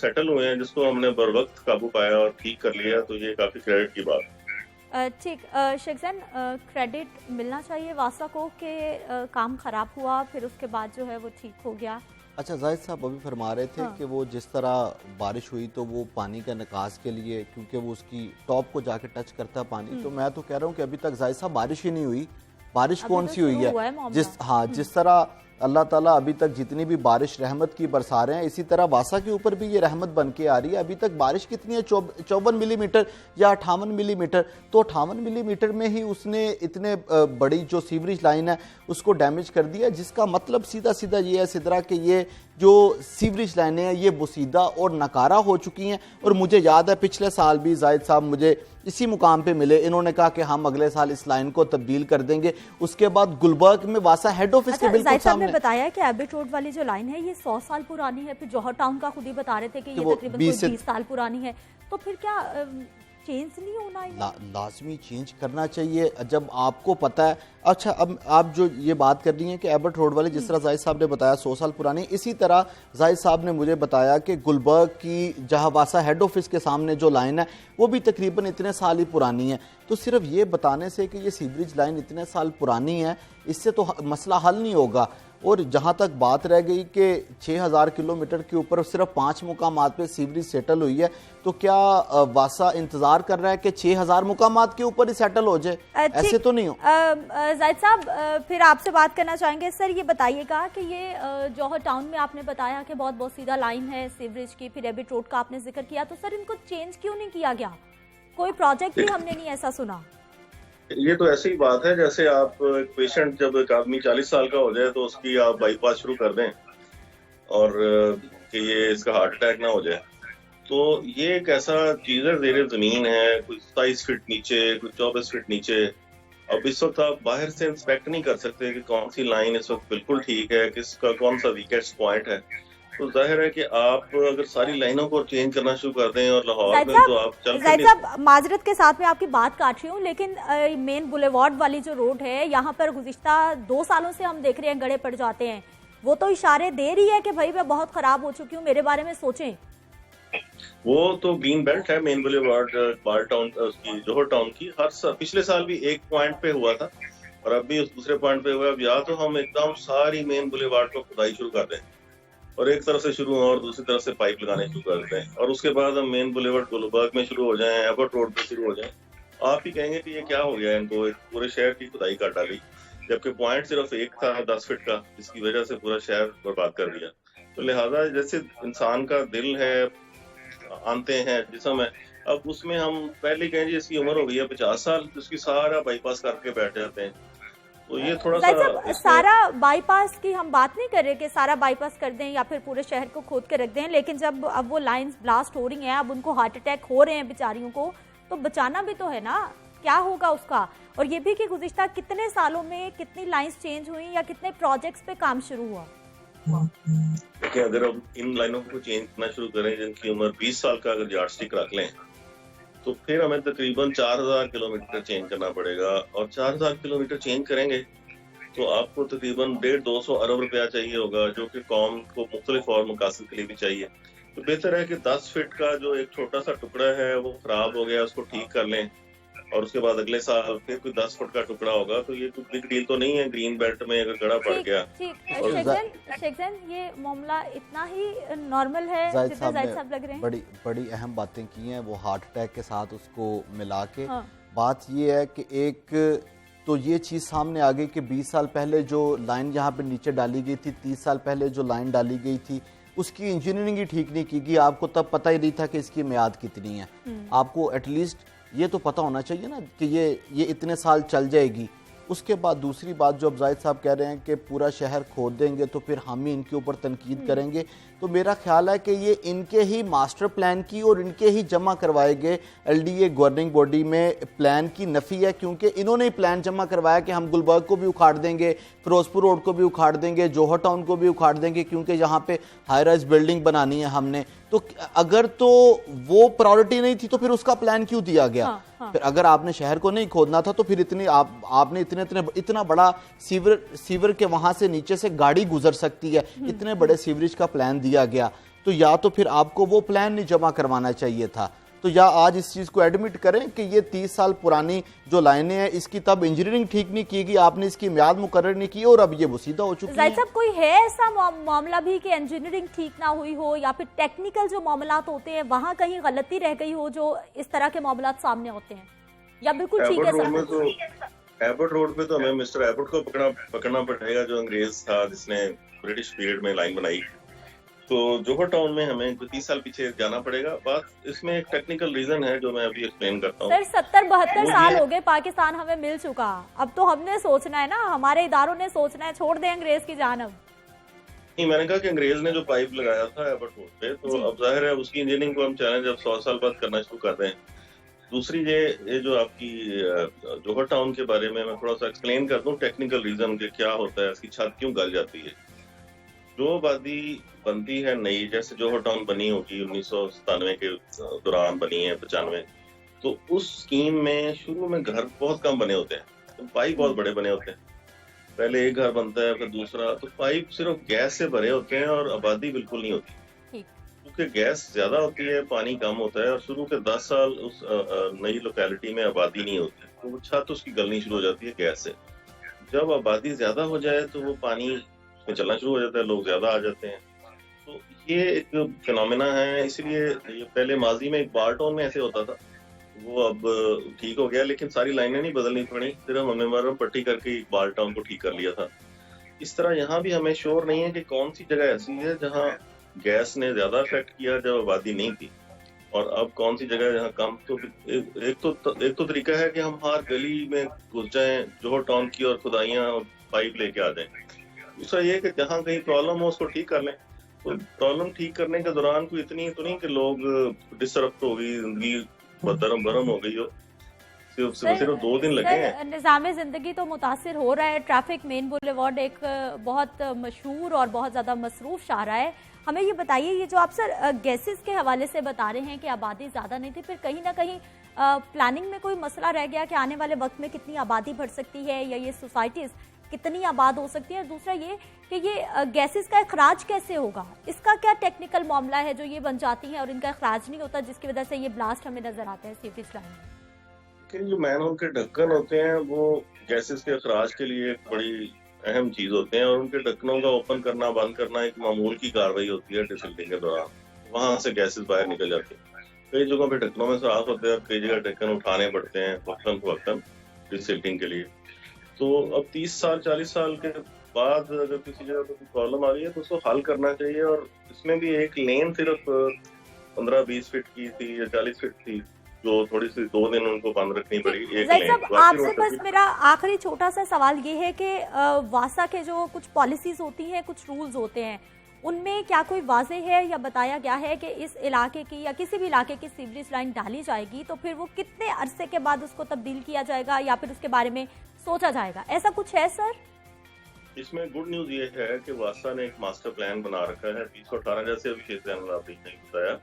सेटल हुए हैं जिसको हमने बर वक्त काबू पाया और ठीक कर लिया, तो ये काफी क्रेडिट की बात है। ठीक, शेखजैन, क्रेडिट मिलना चाहिए वासा को कि काम खराब हुआ फिर उसके बाद जो है वो ठीक हो गया। अच्छा, जाहिद साहब अभी फरमा रहे थे कि वो जिस तरह बारिश हुई तो वो पानी का निकास के लिए, क्योंकि वो उसकी टॉप को जाके टच करता है पानी, तो मैं तो कह रहा हूँ कि अभी तक जाहिद साहब बारिश ही नहीं हुई। बारिश कौन सी हुई है? जिस तरह अल्लाह ताला अभी तक जितनी भी बारिश रहमत की बरसा रहे हैं, इसी तरह वासा के ऊपर भी ये रहमत बन के आ रही है। अभी तक बारिश कितनी है? 54 मिलीमीटर या 58 मिलीमीटर। तो 58 मिलीमीटर में ही उसने इतने बड़ी जो सीवरेज लाइन है उसको डैमेज कर दिया, जिसका मतलब सीधा सीधा ये है सिदरा कि ये जो सीवरेज लाइनें हैं ये बोसीदा और नकारा हो चुकी हैं। और मुझे याद है पिछले साल भी जाहिद साहब मुझे इसी मुकाम पे मिले, इन्होंने कहा कि हम अगले साल इस लाइन को तब्दील कर देंगे। उसके बाद गुलबर्ग में वासा हेड ऑफिस के बिल्कुल सामने बताया कि एबर्ट रोड वाली जो लाइन है ये 100 साल पुरानी है। फिर जौहर टाउन का खुद ही बता रहे थे कि ये तकरीबन 20 साल पुरानी है। तो फिर क्या चेंज नहीं होना है? लाजमी चेंज करना चाहिए जब आपको पता है। अच्छा, अब आप जो ये बात कर रही हैं कि एबर्ट रोड वाली, जिस तरह जाहिद साहब ने बताया 100 साल पुरानी, इसी तरह जाहिद साहब ने मुझे बताया कि गुलबर्ग की जहाँ वासा हेड ऑफिस के सामने जो लाइन है वो भी तकरीबन इतने साल ही पुरानी है। तो सिर्फ ये बताने से कि ये सीवरेज लाइन इतने साल पुरानी है, इससे तो मसला हल नहीं होगा। और जहाँ तक बात रह गई कि 6000 किलोमीटर के ऊपर सिर्फ 5 मुकामात पे सीवरेज सेटल हुई है, तो क्या वासा इंतजार कर रहा है कि 6000 मुकामात के ऊपर ही सेटल हो जाए? ऐसे तो नहीं हो। जाहिद साहब, फिर आपसे बात करना चाहेंगे। सर, ये बताइएगा कि ये जौहर टाउन में आपने बताया कि बहुत सीधा लाइन है सीवरेज की, फिर एबर्ट रोड का आपने जिक्र किया, तो सर इनको चेंज क्यों नहीं किया गया? कोई प्रोजेक्ट भी हमने नहीं ऐसा सुना। ये तो ऐसी ही बात है जैसे आप एक पेशेंट, जब एक आदमी 40 साल का हो जाए तो उसकी आप बाईपास शुरू कर दें और कि ये इसका हार्ट अटैक ना हो जाए। तो ये एक ऐसा चीज है, ज़ेरे ज़मीन है, कोई 27 फीट नीचे, कोई 24 फीट नीचे। अब इस वक्त आप बाहर से इंस्पेक्ट नहीं कर सकते कि कौन सी लाइन इस वक्त बिल्कुल ठीक है, किसका कौन सा वीकेस्ट पॉइंट है। तो जाहिर है कि आप अगर सारी लाइनों को चेंज करना शुरू कर दें और लाहौर में, तो आप चल जाहिद साहब, माजरत के साथ में आपकी बात काट रही हूँ, लेकिन मेन बुलेवार्ड वाली जो रोड है यहाँ पर गुज़िश्ता 2 सालों से हम देख रहे हैं गड़े पड़ जाते हैं। वो तो इशारे दे रही है कि भाई मैं बहुत खराब हो चुकी हूँ, मेरे बारे में सोचें। वो तो ग्रीन बेल्ट है, मेन बुलेवार्ड बार टाउन उसकी, जोहर टाउन की। पिछले साल भी एक पॉइंट पे हुआ था और अब भी उस दूसरे पॉइंट पे हुआ। अब या तो हम एकदम सारी मेन बुलेवार्ड को खुदाई शुरू कर दें और एक तरफ से शुरू हो और दूसरी तरफ से पाइप लगाने शुरू कर दें, और उसके बाद हम मेन बुलेवार्ड गुलबर्ग में शुरू हो जाएं, एबर्ट रोड पे शुरू हो जाएं। आप ही कहेंगे कि ये क्या हो गया, इनको पूरे शहर की खुदाई कर डाली, जबकि पॉइंट सिर्फ एक था 10 फीट का, जिसकी वजह से पूरा शहर बर्बाद कर दिया। तो लिहाजा जैसे इंसान का दिल है, आते हैं जिस्म है, अब उसमें हम पहले कहें जी इसकी उम्र हो गई है 50 साल, तो उसकी सारा बाईपास करके बैठ जाते हैं। तो ये थोड़ा सा सारा बाईपास की हम बात नहीं कर रहे कि सारा बाईपास कर दें या फिर पूरे शहर को खोद के रख दें, लेकिन जब अब वो लाइंस ब्लास्ट हो रही हैं, अब उनको हार्ट अटैक हो रहे हैं बेचारियों को, तो बचाना भी तो है ना, क्या होगा उसका। और ये भी कि गुज़िश्ता कितने सालों में कितनी लाइंस चेंज हुई या कितने प्रोजेक्ट्स पे काम शुरू हुआ। देखिए, अगर हम इन लाइनों को चेंज करना शुरू करें जिनकी उम्र 20 साल का अगर यार्डस्टिक रख लें, तो फिर हमें तकरीबन 4000 किलोमीटर चेंज करना पड़ेगा। और 4000 किलोमीटर चेंज करेंगे तो आपको तकरीबन 150-200 अरब रुपया चाहिए होगा, जो कि कौम को मुख्तलिफ और मकासद के लिए भी चाहिए। तो बेहतर है कि 10 फीट का जो एक छोटा सा टुकड़ा है वो खराब हो गया, उसको ठीक कर लें, और उसके बाद अगले साल फिर कोई 10 फुट का टुकड़ा होगा। तो ये कोई बिग डील तो नहीं है ग्रीन बेल्ट में अगर गड़ा पड़ गया। शेखजन, ये मामला इतना ही नॉर्मल है जितना जाहिद साहब लग रहे हैं। बड़ी अहम बातें की हैं वो हार्ट अटैक के साथ उसको मिला के। बात ये है कि एक तो ये चीज़ सामने आ गई कि 20 साल पहले जो लाइन यहाँ पे नीचे डाली गई थी, 30 साल पहले जो लाइन डाली गई थी, उसकी इंजीनियरिंग ही ठीक नहीं की गई। आपको तब पता ही नहीं था कि इसकी मियाद कितनी है। आपको एटलीस्ट ये तो पता होना चाहिए ना कि ये इतने साल चल जाएगी। उसके बाद दूसरी बात जो अब जाहिद साहब कह रहे हैं कि पूरा शहर खोद देंगे तो फिर हम ही इनके ऊपर तनकीद करेंगे, तो मेरा ख्याल है कि ये इनके ही मास्टर प्लान की और इनके ही जमा करवाए गए LDA गवर्निंग बॉडी में प्लान की नफ़ी है, क्योंकि इन्होंने ही प्लान जमा करवाया कि हम गुलबर्ग को भी उखाड़ देंगे, फिरोजपुर रोड को भी उखाड़ देंगे, जोहर टाउन को भी उखाड़ देंगे, क्योंकि यहाँ पे हाई राइज बिल्डिंग बनानी है हमने। तो अगर तो वो प्रायोरिटी नहीं थी तो फिर उसका प्लान क्यों दिया गया? फिर अगर आपने शहर को नहीं खोदना था तो फिर आपने इतना बड़ा सीवर के वहां से नीचे से गाड़ी गुजर सकती है, इतने बड़े सीवरेज का प्लान दिया गया, तो या तो फिर आपको वो प्लान नहीं जमा करवाना चाहिए था। तो या आज इस चीज को एडमिट करें कि ये 30 साल पुरानी जो लाइनें हैं इसकी तब इंजीनियरिंग ठीक नहीं की गई, आपने इसकी मियाद मुकर्रर नहीं की और अब ये मुसीदा हो चुकी है। जाहिद साहब, कोई है ऐसा मामला भी कि इंजीनियरिंग ठीक ना हुई हो या फिर टेक्निकल जो मामलात होते हैं वहाँ कहीं गलती रह गई हो जो इस तरह के मामलात सामने होते हैं, या बिल्कुल ठीक है? एबर्ट रोड पे तो हमें मिस्टर एबर्ट को पकड़ना पड़ेगा, जो अंग्रेज था जिसने ब्रिटिश पीरियड में लाइन बनाई। तो जोहर टाउन में हमें 30 साल पीछे जाना पड़ेगा। बात इसमें एक टेक्निकल रीजन है जो मैं अभी एक्सप्लेन करता हूँ। सर 70-72 साल हो गए पाकिस्तान हमें मिल चुका, अब तो हमने सोचना है ना, हमारे इदारों ने सोचना है, छोड़ दें अंग्रेज की जानब। नहीं, मैंने कहा कि अंग्रेज ने जो पाइप लगाया था एबर्ट रोड पे, तो अब जाहिर है उसकी इंजीनियरिंग को हम चैलेंज अब 100 साल बाद करना शुरू कर दें। दूसरी ये जो आपकी जोहर टाउन के बारे में मैं थोड़ा सा एक्सप्लेन कर दूं टेक्निकल रीजन के क्या होता है, इसकी छत क्यों गल जाती है। जो आबादी बनती है नई, जैसे जोहर टाउन बनी होगी 1997 के दौरान बनी है, 95, तो उस स्कीम में शुरू में घर बहुत कम बने होते हैं, तो पाइप बहुत बड़े बने होते हैं। पहले एक घर बनता है फिर दूसरा, तो पाइप सिर्फ गैस से भरे होते हैं और आबादी बिल्कुल नहीं होती, क्योंकि गैस ज्यादा होती है, पानी कम होता है, और शुरू के 10 साल उस नई लोकेलिटी में आबादी नहीं होती, तो वो छत उसकी गलनी शुरू हो जाती है गैस से। जब आबादी ज्यादा हो जाए तो वो पानी उसमें चलना शुरू हो जाता है, लोग ज्यादा आ जाते हैं। तो ये एक फिनोमेना है, इसलिए ये पहले माजी में एक बार टाउन में ऐसे होता था, वो अब ठीक हो गया, लेकिन सारी लाइनें नहीं बदलनी पड़ी, सिर्फ हमने मरहम पट्टी करके बार टाउन को ठीक कर लिया था। इस तरह यहाँ भी हमें श्योर नहीं है कि कौन सी जगह ऐसी है जहाँ गैस ने ज्यादा इफेक्ट किया जब आबादी नहीं थी, और अब कौन सी जगह जहाँ कम। तो एक तो तरीका है कि हम हर गली में घुस जाएं जोहर टाउन की और खुदाइयाँ और पाइप लेके आ जाएं। दूसरा ये कि जहाँ कहीं प्रॉब्लम हो उसको ठीक कर लें। तो प्रॉब्लम ठीक करने के दौरान कोई इतनी तो नहीं कि लोग डिसरप्ट हो गई, जिंदगी बदरम बरम हो गई हो, सिर्फ 2 दिन लगे हैं। निज़ाम ज़िंदगी तो मुतासिर हो रहा है। ट्रैफिक मेन बुलेवार्ड एक बहुत मशहूर और बहुत ज़्यादा मसरूफ शाहराह है। हमें ये बताइए, ये जो आप सर गैसेस के हवाले से बता रहे हैं कि आबादी ज़्यादा नहीं थी, फिर कहीं ना कहीं प्लानिंग में कोई मसला रह गया कि आने वाले वक्त में कितनी आबादी बढ़ सकती है या ये सोसाइटीज़ कितनी आबाद हो सकती है? और दूसरा ये कि ये गैसेस का अखराज कैसे होगा, इसका क्या टेक्निकल मामला है जो ये बन जाती है और इनका अखराज नहीं होता, जिसकी वजह से ये ब्लास्ट हमें नजर आते हैं सीवरेज लाइन में? जो मैनहोल के ढक्कन होते हैं वो गैसेस के अखराज के लिए एक बड़ी अहम चीज होते हैं, और उनके ढक्कनों का ओपन करना बंद करना एक मामूल की कार्रवाई होती है डिसिल्टिंग के दौरान। वहां से गैसेस बाहर निकल जाते हैं। कई जगहों पे ढक्कनों में साफ होते हैं और कई जगह ढक्कन उठाने पड़ते हैं वक्तन डिसिल्टिंग के लिए। तो अब 30 साल 40 साल के बाद अगर किसी जगह पर प्रॉब्लम आ रही है तो उसको हल करना चाहिए। और इसमें भी एक लेन सिर्फ 15-20 फीट की थी या 40 फीट थी, जो थोड़ी सी 2 दिन उनको बंद रखनी पड़ी एक लेन। आपसे बस मेरा आखिरी छोटा सा सवाल ये है कि वासा के जो कुछ पॉलिसीज होती हैं, कुछ रूल्स होते हैं, उनमें क्या कोई वाज़ेह है या बताया गया है कि इस इलाके की या किसी भी इलाके की सीवरेज लाइन डाली जाएगी तो फिर वो कितने अरसे के बाद उसको तब्दील किया जाएगा या फिर उसके बारे में सोचा जाएगा? ऐसा कुछ है सर? इसमें गुड न्यूज ये है कि वासा ने एक मास्टर प्लान बना रखा है 2018, जैसे अभिषेक जैन ने बताया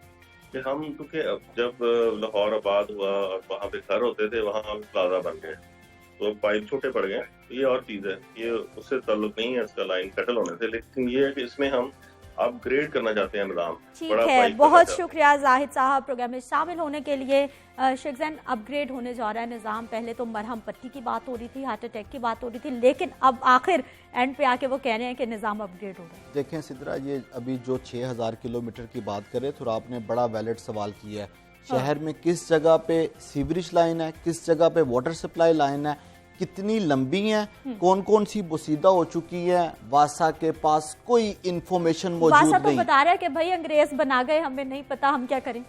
कि हम, क्योंकि जब लाहौर आबाद हुआ और वहाँ पे घर होते थे, वहाँ प्लाजा बन गए तो पाइप छोटे पड़ गए। ये और चीज है, ये उससे ताल्लुक नहीं है इसका लाइन सेटल होने से, लेकिन ये है कि इसमें हम अपग्रेड करना चाहते हैं निज़ाम। ठीक है, बहुत शुक्रिया जाहिद साहब प्रोग्राम में शामिल होने के लिए। शेख जैन, अपग्रेड होने जा रहा है निज़ाम। पहले तो मरहम पट्टी की बात हो रही थी, हार्ट अटैक की बात हो रही थी, लेकिन अब आखिर एंड पे आके वो कह रहे हैं कि निज़ाम अपग्रेड हो रहा है। देखें सिद्रा, ये अभी जो 6000 किलोमीटर की बात करें तो आपने बड़ा वैलिड सवाल किया है। शहर में किस जगह पे सीवरेज लाइन है, किस जगह पे वाटर सप्लाई लाइन है, कितनी लंबी है, कौन कौन सी बोसीदा हो चुकी है, वासा के पास कोई इंफॉर्मेशन मौजूद नहीं। वासा तो बता रहा है कि भाई अंग्रेज बना गए, हमें नहीं पता, हम क्या करें।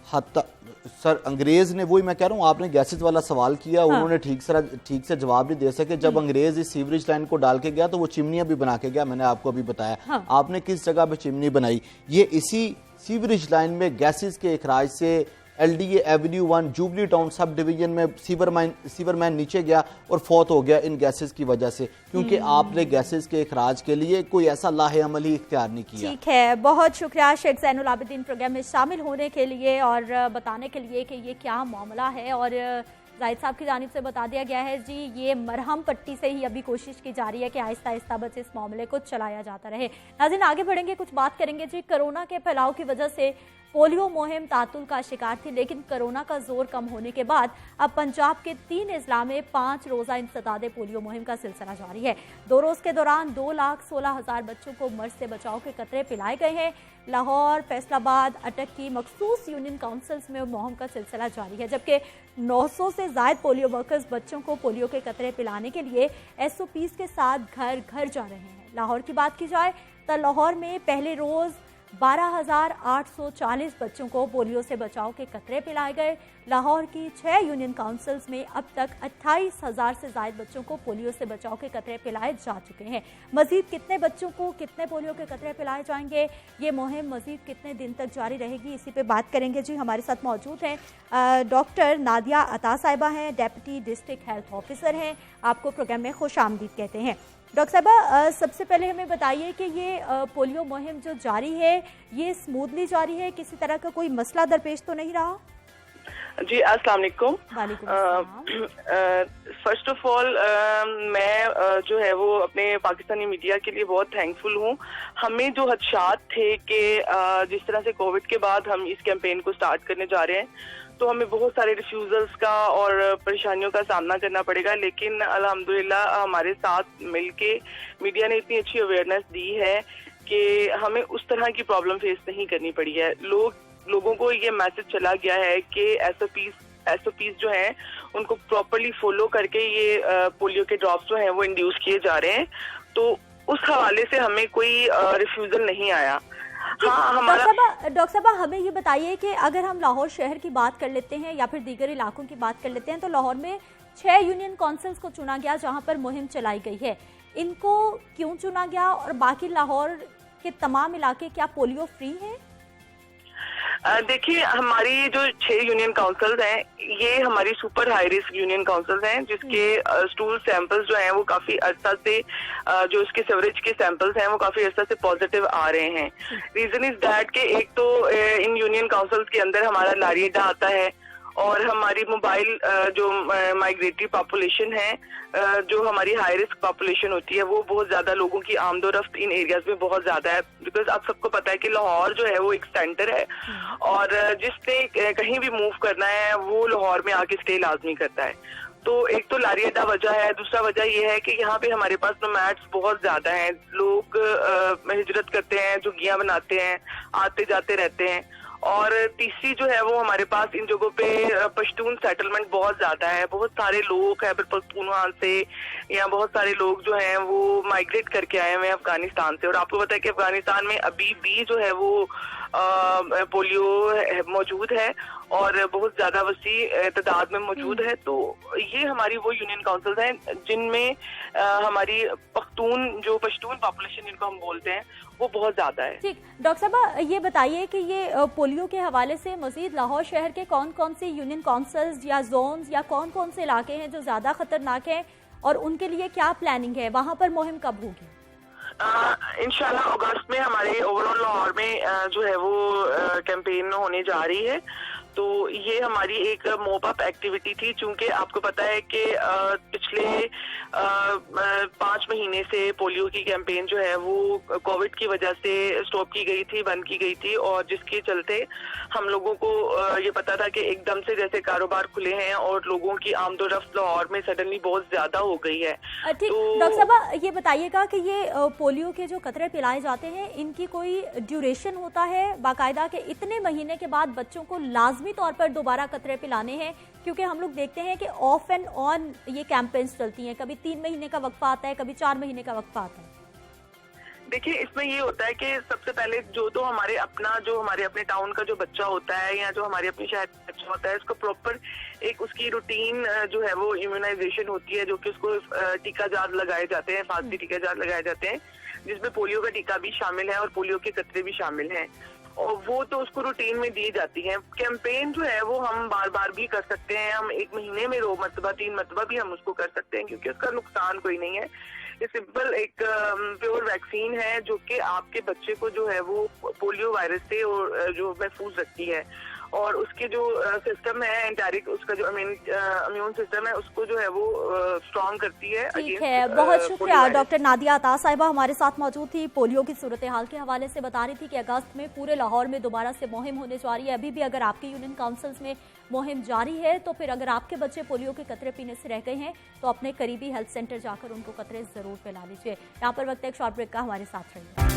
सर अंग्रेज ने, वही मैं कह रहा हूँ, आपने गैसेज वाला सवाल किया, उन्होंने ठीक से जवाब नहीं दे सके। जब अंग्रेज इस सीवरेज लाइन को डाल के गया तो वो चिमनियां भी बना के गया, मैंने आपको अभी बताया। आपने किस जगह पे चिमनी बनाई? ये इसी सीवरेज लाइन में गैसेज के इखराज से LDA Avenue 1 jubilee town sub division में सीवरमैन नीचे गया और फौत हो गया इन गैसेस की वजह से, क्योंकि आपने गैसेस के इखराज के लिए कोई ऐसा लाहे अमली इख्तियार नहीं किया। ठीक है, बहुत शुक्रिया शेख ज़ैनुल आबिदीन प्रोग्राम में शामिल होने के लिए और बताने के लिए कि ये क्या मामला है। और जाहिद साहब की जानिब से बता दिया गया है जी, ये मरहम पट्टी से ही अभी कोशिश की जा रही है कि आहिस्ता आहिस्ता बस इस मामले को चलाया जाता रहे। नाज़रीन, आगे बढ़ेंगे, कुछ बात करेंगे जी। कोरोना के फैलाव की वजह से पोलियो मुहिम तातुल का शिकार थी, लेकिन कोरोना का जोर कम होने के बाद अब पंजाब के 3 अजला में 5 रोज़ा इंसदादे पोलियो मुहिम का सिलसिला जारी है। 2 रोज़ के दौरान 2,16,000 बच्चों को मर्ज से बचाव के कतरे पिलाए गए हैं। लाहौर, फैसलाबाद, अटक की मखसूस यूनियन काउंसिल्स में मुहिम का सिलसिला जारी है, जबकि 900 से ज़ायद पोलियो वर्कर्स बच्चों को पोलियो के कतरे पिलाने के लिए SOPs के साथ घर घर जा रहे हैं। लाहौर की बात की जाए तो लाहौर में पहले रोज़ 12,840 बच्चों को पोलियो से बचाव के कतरे पिलाए गए। लाहौर की 6 यूनियन काउंसिल्स में अब तक 28,000 से ज़ायद बच्चों को पोलियो से बचाव के कतरे पिलाए जा चुके हैं। मजीद कितने बच्चों को कितने पोलियो के कतरे पिलाए जाएंगे, ये मुहिम मजीद कितने दिन तक जारी रहेगी, इसी पे बात करेंगे जी। हमारे साथ मौजूद हैं डॉक्टर नादिया अता साहिबा हैं, डेप्यूटी डिस्ट्रिक्ट हेल्थ ऑफिसर हैं। आपको प्रोग्राम में खुश आमदीद कहते हैं। डॉक्टर साहिबा, सबसे पहले हमें बताइए कि ये पोलियो मुहिम जो जारी है ये स्मूथली जारी है, किसी तरह का कोई मसला दरपेश तो नहीं रहा? जी, अस्सलाम वालेकुम। फर्स्ट ऑफ ऑल मैं जो है वो अपने पाकिस्तानी मीडिया के लिए बहुत थैंकफुल हूँ। हमें जो खदशात थे कि जिस तरह से कोविड के बाद हम इस कैंपेन को स्टार्ट करने जा रहे हैं तो हमें बहुत सारे रिफ्यूजल्स का और परेशानियों का सामना करना पड़ेगा, लेकिन अल्हम्दुलिल्लाह हमारे साथ मिलके मीडिया ने इतनी अच्छी अवेयरनेस दी है कि हमें उस तरह की प्रॉब्लम फेस नहीं करनी पड़ी है। लोगों को ये मैसेज चला गया है कि SOPs जो हैं उनको प्रॉपरली फॉलो करके ये पोलियो के ड्रॉप्स जो हैं वो इंड्यूस किए जा रहे हैं, तो उस हवाले से हमें कोई रिफ्यूजल नहीं आया। डॉक्टर साहब, हमें ये बताइए कि अगर हम लाहौर शहर की बात कर लेते हैं या फिर दीगर इलाकों की बात कर लेते हैं तो लाहौर में 6 यूनियन काउंसिल्स को चुना गया जहां पर मुहिम चलाई गई है। इनको क्यों चुना गया और बाकी लाहौर के तमाम इलाके क्या पोलियो फ्री हैं? देखिए, हमारी जो 6 यूनियन काउंसिल्स हैं, ये हमारी super high risk union councils हैं, जिसके स्टूल सैंपल्स जो हैं वो काफी अरसा से जो इसके सीवरेज के सैंपल्स हैं वो काफी अरसा से पॉजिटिव आ रहे हैं। रीजन इज दैट कि एक तो इन यूनियन काउंसिल्स के अंदर हमारा लारिएडा आता है और हमारी मोबाइल जो माइग्रेटरी पॉपुलेशन है, जो हमारी हाई रिस्क पॉपुलेशन होती है, वो बहुत ज्यादा लोगों की आमदोरफ्त इन एरियाज में बहुत ज्यादा है। बिकॉज आप सबको पता है कि लाहौर जो है वो एक सेंटर है और जिसने कहीं भी मूव करना है वो लाहौर में आके स्टे लाजमी करता है। तो एक तो लारिएदा वजह है, दूसरा वजह ये है कि यहाँ पे हमारे पास नोमैड्स बहुत ज्यादा हैं, लोग हिजरत करते हैं, झुग्गियां बनाते हैं, आते जाते रहते हैं। और तीसरी जो है वो हमारे पास इन जगहों पे पश्तून सेटलमेंट बहुत ज्यादा है, बहुत सारे लोग हैं पख्तूनख्वा से, या बहुत सारे लोग जो हैं वो माइग्रेट करके आए हुए हैं अफगानिस्तान से। और आपको पता है कि अफगानिस्तान में अभी भी जो है वो पोलियो मौजूद है और बहुत ज्यादा वसी तादाद में मौजूद है। तो ये हमारी वो यूनियन काउंसिल्स हैं जिनमें हमारी पश्तून पॉपुलेशन जिनको हम बोलते हैं वो बहुत ज्यादा है। ठीक, डॉक्टर साहबा ये बताइए कि ये पोलियो के हवाले से मजीद लाहौर शहर के कौन कौन से यूनियन काउंसिल्स या जोन्स या कौन कौन से इलाके हैं जो ज्यादा खतरनाक हैं और उनके लिए क्या प्लानिंग है, वहाँ पर मुहिम कब होगी? इंशाल्लाह अगस्त में हमारे ओवरऑल लाहौर में जो है वो कैंपेन होने जा रही है। तो ये हमारी एक मोप अप एक्टिविटी थी, चूंकि आपको पता है कि पिछले 5 महीने से पोलियो की कैंपेन जो है वो कोविड की वजह से स्टॉप की गई थी, बंद की गई थी, और जिसके चलते हम लोगों को ये पता था कि एकदम से जैसे कारोबार खुले हैं और लोगों की आमदोरफ्त लाहौर में सडनली बहुत ज्यादा हो गई है। ठीक, तो डॉक्टर साहब ये बताइएगा कि ये पोलियो के जो कतरे पिलाए जाते हैं इनकी कोई ड्यूरेशन होता है बाकायदा के इतने महीने के बाद बच्चों को लाजमी तौर पर दोबारा कतरे पिलाने हैं? क्योंकि हम लोग देखते हैं कि ऑफ एंड ऑन ये कैंपेन्स चलती हैं, कभी 3 महीने का वक्फा आता है, कभी 4 महीने का वक्फा आता है। देखिए, इसमें ये होता है कि सबसे पहले जो हमारे अपने टाउन का जो बच्चा होता है या जो हमारे अपने शहर का बच्चा होता है, उसको प्रॉपर एक उसकी रूटीन जो है वो इम्यूनाइजेशन होती है, जो कि उसको टीका जार लगाए जाते हैं, फांसी टीका जार लगाए जाते हैं, जिसमें पोलियो का टीका भी शामिल है और पोलियो के कतरे भी शामिल हैं, और वो तो उसको रूटीन में दी जाती है। कैंपेन जो है वो हम बार बार भी कर सकते हैं, हम 1 महीने में 2 मरतबा 3 मरतबा भी हम उसको कर सकते हैं, क्योंकि उसका नुकसान कोई नहीं है। ये सिंपल एक प्योर वैक्सीन है जो कि आपके बच्चे को जो है वो पोलियो वायरस से और जो महफूज रखती है, और उसके जो सिस्टम है एंटारिक, उसका जो इम्यून सिस्टम है उसको जो है वो स्ट्रॉन्ग करती है। ठीक है, बहुत शुक्रिया। डॉक्टर नादिया अता साहिबा हमारे साथ मौजूद थी, पोलियो की सूरत हाल के हवाले से बता रही थी कि अगस्त में पूरे लाहौर में दोबारा से मुहिम होने जा रही है। अभी भी अगर आपके यूनियन काउंसिल्स में मुहिम जारी है तो फिर अगर आपके बच्चे पोलियो के कतरे पीने से रह गए हैं तो अपने करीबी हेल्थ सेंटर जाकर उनको कतरे जरूर पिला लीजिए। यहाँ पर वक्त एक शॉर्ट ब्रेक का, हमारे साथ रहिए।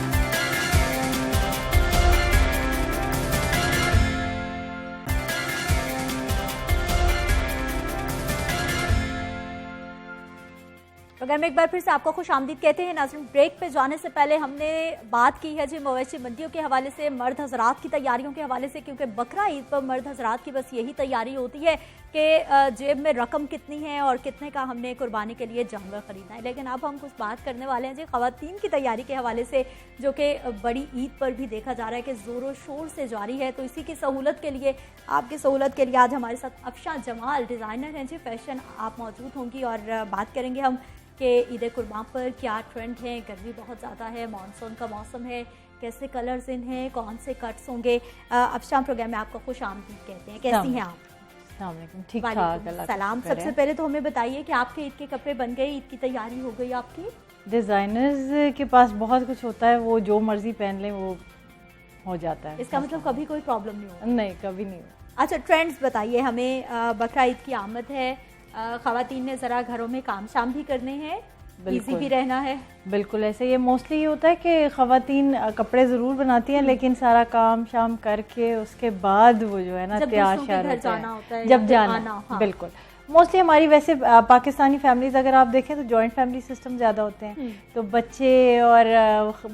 प्रोग्राम में एक बार फिर से आपको खुश आमदीद कहते हैं। नाज़रीन, ब्रेक पे जाने से पहले हमने बात की है जी मवेशी मंडियों के हवाले से, मर्द हजरात की तैयारियों के हवाले से, क्योंकि बकरा ईद पर मर्द हजरात की बस यही तैयारी होती है कि जेब में रकम कितनी है और कितने का हमने कुर्बानी के लिए जानवर खरीदना है। लेकिन अब हम कुछ बात करने वाले हैं जी ख़वातीन की तैयारी के हवाले से, जो कि बड़ी ईद पर भी देखा जा रहा है कि ज़ोरों शोर से जारी है। तो इसी की सहूलत के लिए, आपकी सहूलत के लिए आज हमारे साथ अफशा जमाल डिज़ाइनर हैं जी फैशन, आप मौजूद होंगी और बात करेंगे हम कि ईद कुर्बान पर क्या ट्रेंड है। गर्मी बहुत ज़्यादा है, मानसून का मौसम है, कैसे कलर्स इन हैं, कौन से कट्स होंगे। अफशा, प्रोग्राम में आपका खुश आमदीद कहते हैं, कैसी हैं आप? ठीक ठाक, सलाम। सबसे पहले तो हमें बताइए कि आपके ईद के कपड़े बन गए, ईद की तैयारी हो गई आपकी? डिज़ाइनर्स के पास बहुत कुछ होता है, वो जो मर्जी पहन लें वो हो जाता है। इसका मतलब कभी कोई प्रॉब्लम नहीं होती? नहीं, कभी नहीं। अच्छा, ट्रेंड्स बताइए हमें। बकरा ईद की आमद है, ख़वातीन ने ज़रा घरों में काम शाम भी करने हैं, इजी भी रहना है। बिल्कुल ऐसे, ये मोस्टली ये होता है कि ख़वातीन कपड़े ज़रूर बनाती हैं लेकिन सारा काम शाम करके उसके बाद वो जो है ना तैयार श्यार होते हैं जब जाना। हाँ। बिल्कुल, मोस्टली हमारी वैसे पाकिस्तानी फैमिलीज अगर आप देखें तो जॉइंट फैमिली सिस्टम ज़्यादा होते हैं, तो बच्चे और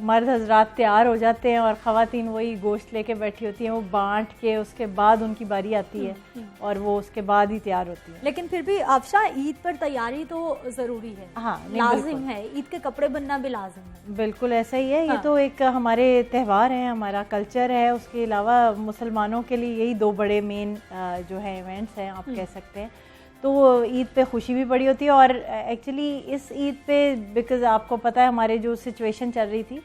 मर्द हजरात तैयार हो जाते हैं और ख़वातीन वही गोश्त लेके बैठी होती हैं, वो बांट के उसके बाद उनकी बारी आती है और वो उसके बाद ही तैयार होती है। लेकिन फिर भी अफशा, ईद पर तैयारी तो ज़रूरी है, हाँ, लाजिम है, ईद के कपड़े बनना भी लाजिम है। बिल्कुल ऐसा ही है। ये तो एक हमारे त्यौहार है, हमारा कल्चर है। उसके अलावा मुसलमानों के लिए यही दो बड़े मेन जो है इवेंट्स हैं, आप कह सकते हैं। तो ईद पे खुशी भी बड़ी होती है और एक्चुअली इस ईद पे बिकॉज़ आपको पता है हमारे जो सिचुएशन चल रही थी,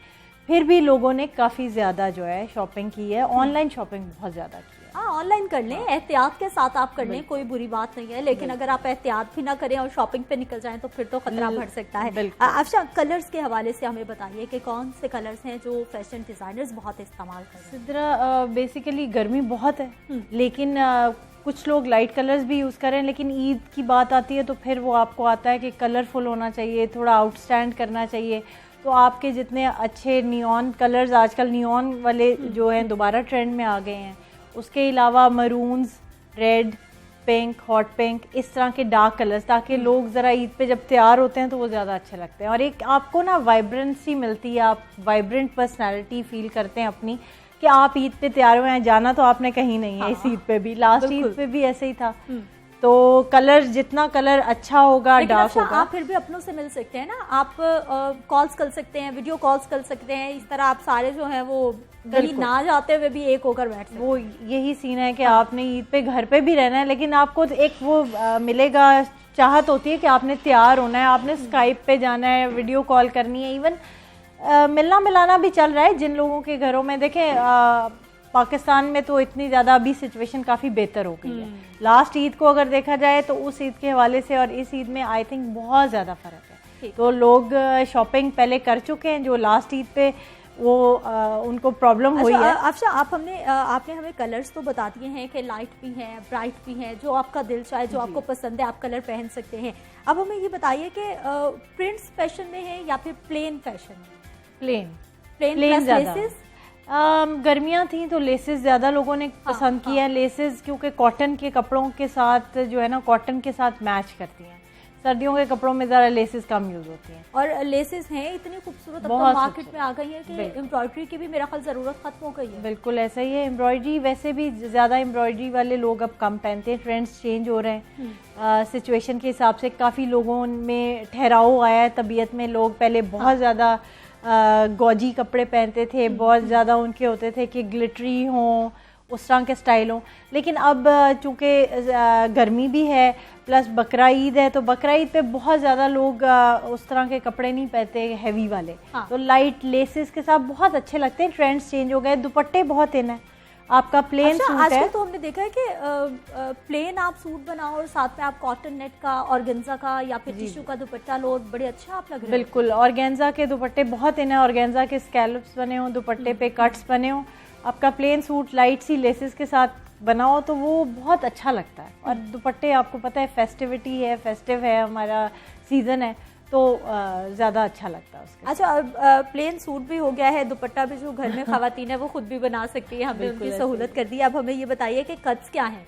फिर भी लोगों ने काफ़ी ज़्यादा जो है शॉपिंग की है, ऑनलाइन शॉपिंग बहुत ज़्यादा की है। हाँ, ऑनलाइन कर लें, एहतियात के साथ आप कर लें, कोई बुरी बात नहीं है, लेकिन अगर आप एहतियात भी ना करें और शॉपिंग पे निकल जाएं तो फिर तो खतरा बढ़ सकता है। अफशा, कलर्स के हवाले से हमें बताइए कि कौन से कलर्स हैं जो फैशन डिजाइनर्स बहुत इस्तेमाल कर रहे हैं। सिद्रा, बेसिकली गर्मी बहुत है, लेकिन कुछ लोग लाइट कलर्स भी यूज़ करें, लेकिन ईद की बात आती है तो फिर वो आपको आता है कि कलरफुल होना चाहिए, थोड़ा आउटस्टैंड करना चाहिए। तो आपके जितने अच्छे नियॉन कलर्स, आजकल नियॉन वाले जो हैं दोबारा ट्रेंड में आ गए हैं, उसके अलावा maroons, red, pink, hot pink, इस तरह के डार्क कलर्स, ताकि लोग ज़रा ईद पे जब तैयार होते हैं तो वो ज़्यादा अच्छे लगते हैं और एक आपको ना वाइब्रेंसी मिलती है, आप वाइब्रेंट पर्सनैलिटी फील करते हैं अपनी, कि आप ईद पे तैयार हुए हैं। जाना तो आपने कहीं नहीं है, इस ईद पे भी, लास्ट ईद पे भी ऐसे ही था। तो कलर, जितना कलर अच्छा होगा, डार्क होगा। आप फिर भी अपनों से मिल सकते हैं ना, आप कॉल्स कर सकते हैं, वीडियो कॉल्स कर सकते हैं, इस तरह आप सारे जो हैं वो कहीं ना जाते हुए भी एक होकर बैठ सकते हैं। वो यही सीन है कि आपने ईद पे घर पे भी रहना है, लेकिन आपको एक वो मिलेगा, चाहत होती है कि आपने तैयार होना है, आपने स्काइप पे जाना है, वीडियो कॉल करनी है। इवन मिलना मिलाना भी चल रहा है जिन लोगों के घरों में। देखें, पाकिस्तान में तो इतनी ज़्यादा अभी सिचुएशन काफ़ी बेहतर हो गई है। लास्ट ईद को अगर देखा जाए तो उस ईद के हवाले से और इस ईद में आई थिंक बहुत ज़्यादा फ़र्क है। तो लोग शॉपिंग पहले कर चुके हैं, जो लास्ट ईद पे वो उनको प्रॉब्लम हुई है। अफशा, आपने हमें कलर्स तो बता दिए हैं कि लाइट भी हैं, ब्राइट भी हैं, जो आपका दिल चाहे, जो आपको पसंद है आप कलर पहन सकते हैं। अब हमें ये बताइए कि प्रिंट्स फैशन में है या फिर प्लेन फैशन में? प्लेन ज़्यादा। गर्मियाँ थी तो लेसेस ज़्यादा लोगों ने पसंद किया है। लेसेस क्योंकि कॉटन के कपड़ों के साथ जो है ना, कॉटन के साथ मैच करती हैं। सर्दियों के कपड़ों में ज़रा लेसेस कम यूज़ होती हैं। और लेसेस हैं इतनी खूबसूरत, अब तो मार्केट में आ गई है कि एम्ब्रॉयडरी की भी मेरा ख्याल ज़रूरत खत्म हो गई है। बिल्कुल ऐसा ही है। एम्ब्रॉयडरी वैसे भी ज़्यादा एम्ब्रॉयडरी वाले लोग अब कम पहनते हैं, ट्रेंड्स चेंज हो रहे हैं सिचुएशन के हिसाब से। काफ़ी लोगों में ठहराव आया है तबीयत में। लोग पहले बहुत ज़्यादा गॉजी कपड़े पहनते थे, बहुत ज़्यादा उनके होते थे कि ग्लिटरी हों, उस तरह के स्टाइल हों। लेकिन अब चूँकि गर्मी भी है प्लस बकरा ईद है, तो बकरा ईद पे बहुत ज़्यादा लोग उस तरह के कपड़े नहीं पहनते हैवी वाले। तो लाइट लेसेस के साथ बहुत अच्छे लगते हैं। ट्रेंड्स चेंज हो गए, दुपट्टे बहुत इन है। आपका प्लेन सूट है, तो हमने देखा है कि प्लेन आप सूट बनाओ और साथ में आप कॉटन नेट का, ऑर्गेन्जा का या फिर टिश्यू का दुपट्टा लो, बड़े अच्छा आप लग रहे हैं। बिल्कुल, ऑर्गेन्जा के दुपट्टे बहुत इन है। ऑर्गेन्जा के स्कैलप्स बने हों, दुपट्टे पे कट्स बने हों। आपका प्लेन सूट लाइट सी लेसेस के साथ बनाओ तो वो बहुत अच्छा लगता है। और दुपट्टे आपको पता है फेस्टिविटी है, फेस्टिव है, हमारा सीजन है, तो ज़्यादा अच्छा लगता है उसके। अच्छा, प्लेन सूट भी हो गया है, दुपट्टा भी जो घर में खवातीन है वो खुद भी बना सकती है, हमने उनकी सहूलत कर दी। अब हमें ये बताइए कि कट्स क्या हैं?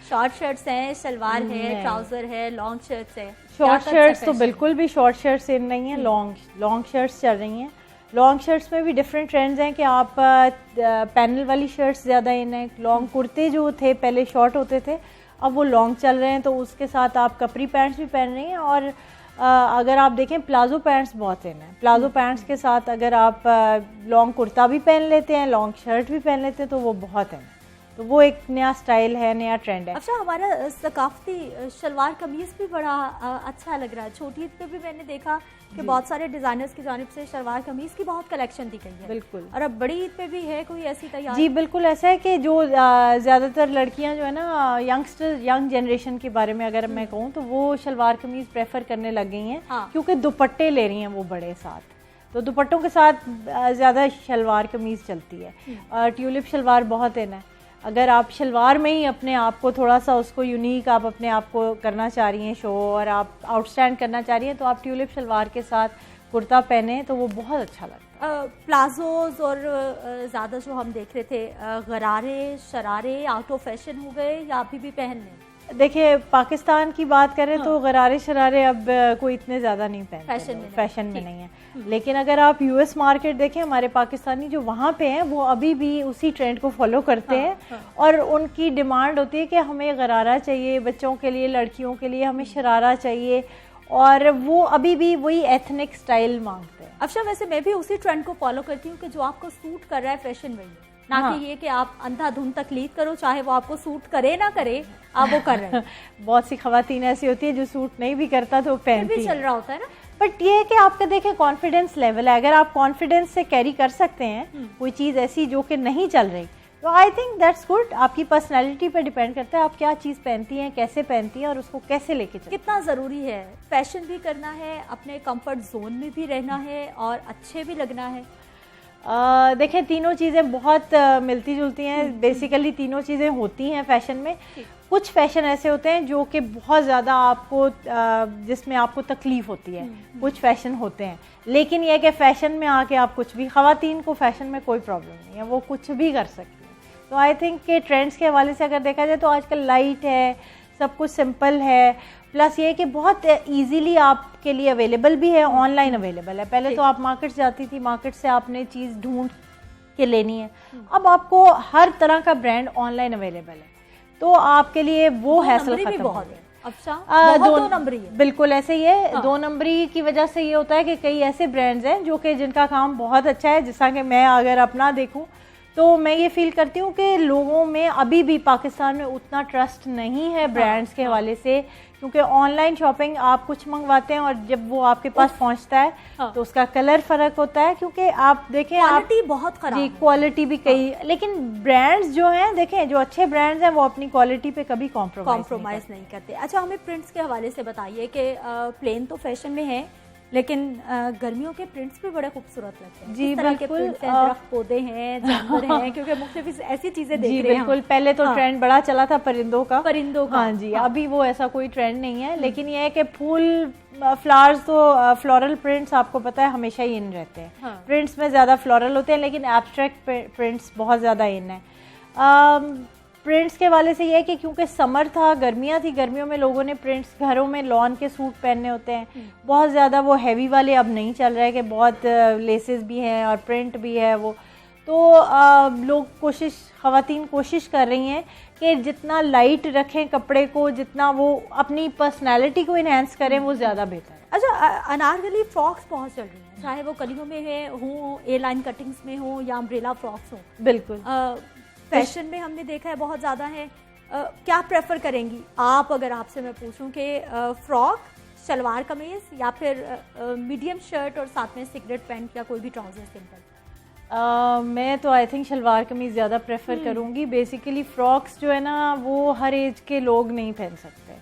शॉर्ट शर्ट्स हैं, शलवार है, ट्राउजर है, लॉन्ग शर्ट्स है? शॉर्ट शर्ट्स तो बिल्कुल भी शॉर्ट शर्ट्स इन नहीं है, लॉन्ग शर्ट्स चल रही हैं। लॉन्ग शर्ट्स में भी डिफरेंट ट्रेंड्स हैं कि आप पैनल वाली शर्ट्स ज़्यादा इन है। लॉन्ग कुर्ते जो थे पहले शॉर्ट होते थे, अब वो लॉन्ग चल रहे हैं, तो उसके साथ आप कपरी पैंट्स भी पहन रही हैं। और अगर आप देखें प्लाजो पैंट्स बहुत इन है। प्लाजो पैंट्स के साथ अगर आप लॉन्ग कुर्ता भी पहन लेते हैं, लॉन्ग शर्ट भी पहन लेते हैं, तो वो बहुत है। तो वो एक नया स्टाइल है, नया ट्रेंड है। अच्छा, हमारा सकाफती शलवार कमीज भी बड़ा अच्छा लग रहा है। छोटी ईद पे भी मैंने देखा कि बहुत सारे डिजाइनर्स की जानिब से शलवार कमीज की बहुत कलेक्शन दी गई है। बिल्कुल। और अब बड़ी ईद पे भी है कोई ऐसी तैयारी? जी बिल्कुल, ऐसा है कि जो ज़्यादातर लड़कियां जो है ना, यंग जनरेशन के बारे में अगर मैं कहूँ तो वो शलवार कमीज प्रेफर करने लग गई हैं। क्योंकि दुपट्टे ले रही हैं वो बड़े साथ, तो दुपट्टों के साथ ज़्यादा शलवार कमीज चलती है। ट्यूलिप शलवार बहुत इन है। अगर आप शलवार में ही अपने आप को थोड़ा सा उसको यूनिक आप अपने आप को करना चाह रही हैं शो, और आप आउटस्टैंड करना चाह रही हैं, तो आप ट्यूलिप शलवार के साथ कुर्ता पहने तो वो बहुत अच्छा लगता है। प्लाजोज और ज़्यादा जो हम देख रहे थे गरारे, शरारे आउट ऑफ फैशन हो गए या अभी भी पहन लें? देखिए पाकिस्तान की बात करें तो गरारे शरारे अब कोई इतने ज़्यादा नहीं पहनते, फैशन में नहीं है। लेकिन अगर आप यूएस मार्केट देखें, हमारे पाकिस्तानी जो वहाँ पे हैं वो अभी भी उसी ट्रेंड को फॉलो करते हैं और उनकी डिमांड होती है कि हमें गरारा चाहिए, बच्चों के लिए, लड़कियों के लिए हमें शरारा चाहिए, और वो अभी भी वही एथनिक स्टाइल मांगते हैं। अच्छा, वैसे मैं भी उसी ट्रेंड को फॉलो करती हूँ कि जो आपको सूट कर रहा है फैशन वही, ना कि ये कि आप अंधाधुंध तकलीद करो, चाहे वो आपको सूट करे ना करे, आप वो कर रहे हैं। बहुत सी खवातीन ऐसी होती है जो सूट नहीं भी करता तो पहनती भी चल रहा होता है ना। बट ये है कि आपका देखें कॉन्फिडेंस लेवल है, अगर आप कॉन्फिडेंस से कैरी कर सकते हैं कोई चीज़ ऐसी जो कि नहीं चल रही, तो आई थिंक दैट्स गुड। आपकी पर्सनैलिटी पर डिपेंड करता है आप क्या चीज़ पहनती हैं, कैसे पहनती हैं और उसको कैसे लेके चलती हैं। कितना ज़रूरी है फैशन भी करना है, अपने कंफर्ट जोन में भी रहना है और अच्छे भी लगना है। देखें तीनों चीज़ें बहुत मिलती जुलती हैं, बेसिकली तीनों चीज़ें होती हैं फैशन में। कुछ फैशन ऐसे होते हैं जो कि बहुत ज़्यादा आपको जिसमें आपको तकलीफ़ होती है, कुछ फैशन होते हैं, लेकिन यह कि फ़ैशन में आके आप कुछ भी, ख़वातीन को फ़ैशन में कोई प्रॉब्लम नहीं है, वो कुछ भी कर सकती हैं। तो आई थिंक कि ट्रेंड्स के हवाले से अगर देखा जाए तो आजकल लाइट है, सब कुछ सिंपल है, प्लस ये कि बहुत इजीली आपके लिए अवेलेबल भी है, ऑनलाइन अवेलेबल है। पहले तो आप मार्केट जाती थी, मार्केट से आपने चीज़ ढूंढ के लेनी है, अब आपको हर तरह का ब्रांड ऑनलाइन अवेलेबल है, तो आपके लिए वो हैसल खत्म हो गया। अच्छा, दो नंबरी है, बिल्कुल ऐसे ही है। दो नंबरी की वजह से ये होता है कि कई ऐसे ब्रांड्स हैं जो कि जिनका काम बहुत अच्छा है, जैसा कि मैं अगर अपना देखूं तो मैं ये फील करती हूँ कि लोगों में अभी भी पाकिस्तान में उतना ट्रस्ट नहीं है ब्रांड्स के हवाले से, क्योंकि ऑनलाइन शॉपिंग आप कुछ मंगवाते हैं और जब वो आपके पास पहुंचता है तो उसका कलर फ़र्क होता है, क्योंकि आप देखें क्वालिटी बहुत खराब है। क्वालिटी भी कई, लेकिन ब्रांड्स जो हैं देखें, जो अच्छे ब्रांड्स हैं वो अपनी क्वालिटी पे कभी कॉम्प्रोमाइज़ नहीं करते। अच्छा, हमें प्रिंट्स के हवाले से बताइए कि प्लेन तो फैशन में है, लेकिन गर्मियों के प्रिंट्स भी बड़े खूबसूरत लगते हैं। जी बिल्कुल, दरख्त पौधे हैं, जानवर हैं, क्योंकि मुख्तलिफ ऐसी चीजें देख रहे हैं। बिल्कुल, पहले तो ट्रेंड बड़ा चला था परिंदों का। हाँ जी, अभी वो ऐसा कोई ट्रेंड नहीं है, लेकिन ये है कि फूल फ्लावर्स तो फ्लोरल प्रिंट्स आपको पता है हमेशा ही इन रहते हैं। प्रिंट्स में ज़्यादा फ्लोरल होते हैं, लेकिन एब्स्ट्रैक्ट प्रिंट्स बहुत ज़्यादा इन है। प्रिंट्स के वाले से ये है कि क्योंकि समर था, गर्मियाँ थी, गर्मियों में लोगों ने प्रिंट्स घरों में लॉन के सूट पहनने होते हैं, बहुत ज़्यादा वो हैवी वाले अब नहीं चल रहे कि बहुत लेसेस भी हैं और प्रिंट भी है वो, तो लोग ख़वातीन कोशिश कर रही हैं कि जितना लाइट रखें कपड़े को, जितना वो अपनी पर्सनैलिटी को इन्हेंस करें, वो ज़्यादा बेहतर है। अच्छा, अनारकली फ्रॉक्स बहुत चल रही हैं, चाहे वो कलियों में है हो, ए लाइन कटिंग्स में हो या अम्ब्रेला फ्रॉक्स हो। बिल्कुल, फैशन में हमने देखा है बहुत ज़्यादा है। क्या प्रेफर करेंगी आप, अगर आपसे मैं पूछूं कि फ्रॉक, शलवार कमीज या फिर मीडियम शर्ट और साथ में सिगरेट पैंट या कोई भी ट्राउजर सिंपल? मैं तो आई थिंक शलवार कमीज ज़्यादा प्रेफर करूँगी। बेसिकली फ्रॉक्स जो है ना वो हर एज के लोग नहीं पहन सकते,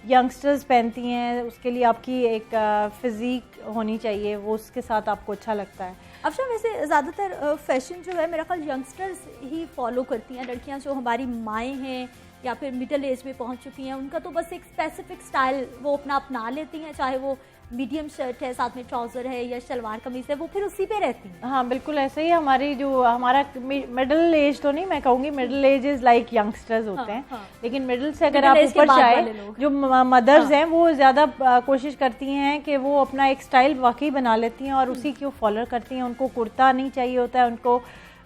यंगस्टर्स पहनती हैं, उसके लिए आपकी एक फिजिक होनी चाहिए, वो उसके साथ आपको अच्छा लगता है। अच्छा, वैसे ज़्यादातर फैशन जो है मेरा ख्याल यंगस्टर्स ही फॉलो करती हैं, लड़कियां जो हमारी माएँ हैं या फिर मिडिल एज में पहुंच चुकी हैं, उनका तो बस एक स्पेसिफिक स्टाइल वो अपना अपना लेती हैं, चाहे वो मीडियम शर्ट है, साथ में ट्राउज़र है या शलवार कमीज है, वो फिर उसी पे रहती है। हाँ बिल्कुल ऐसा ही, हमारा मिडिल एज तो नहीं मैं कहूँगी, middle age is like youngsters होते हैं, लेकिन मिडिल से अगर आप ऊपर जाए, जो मदर्स हैं वो ज़्यादा कोशिश करती हैं कि वो अपना एक स्टाइल वाकई बना लेती हैं और उसी को फॉलो करती हैं। उनको कुर्ता नहीं चाहिए होता है, उनको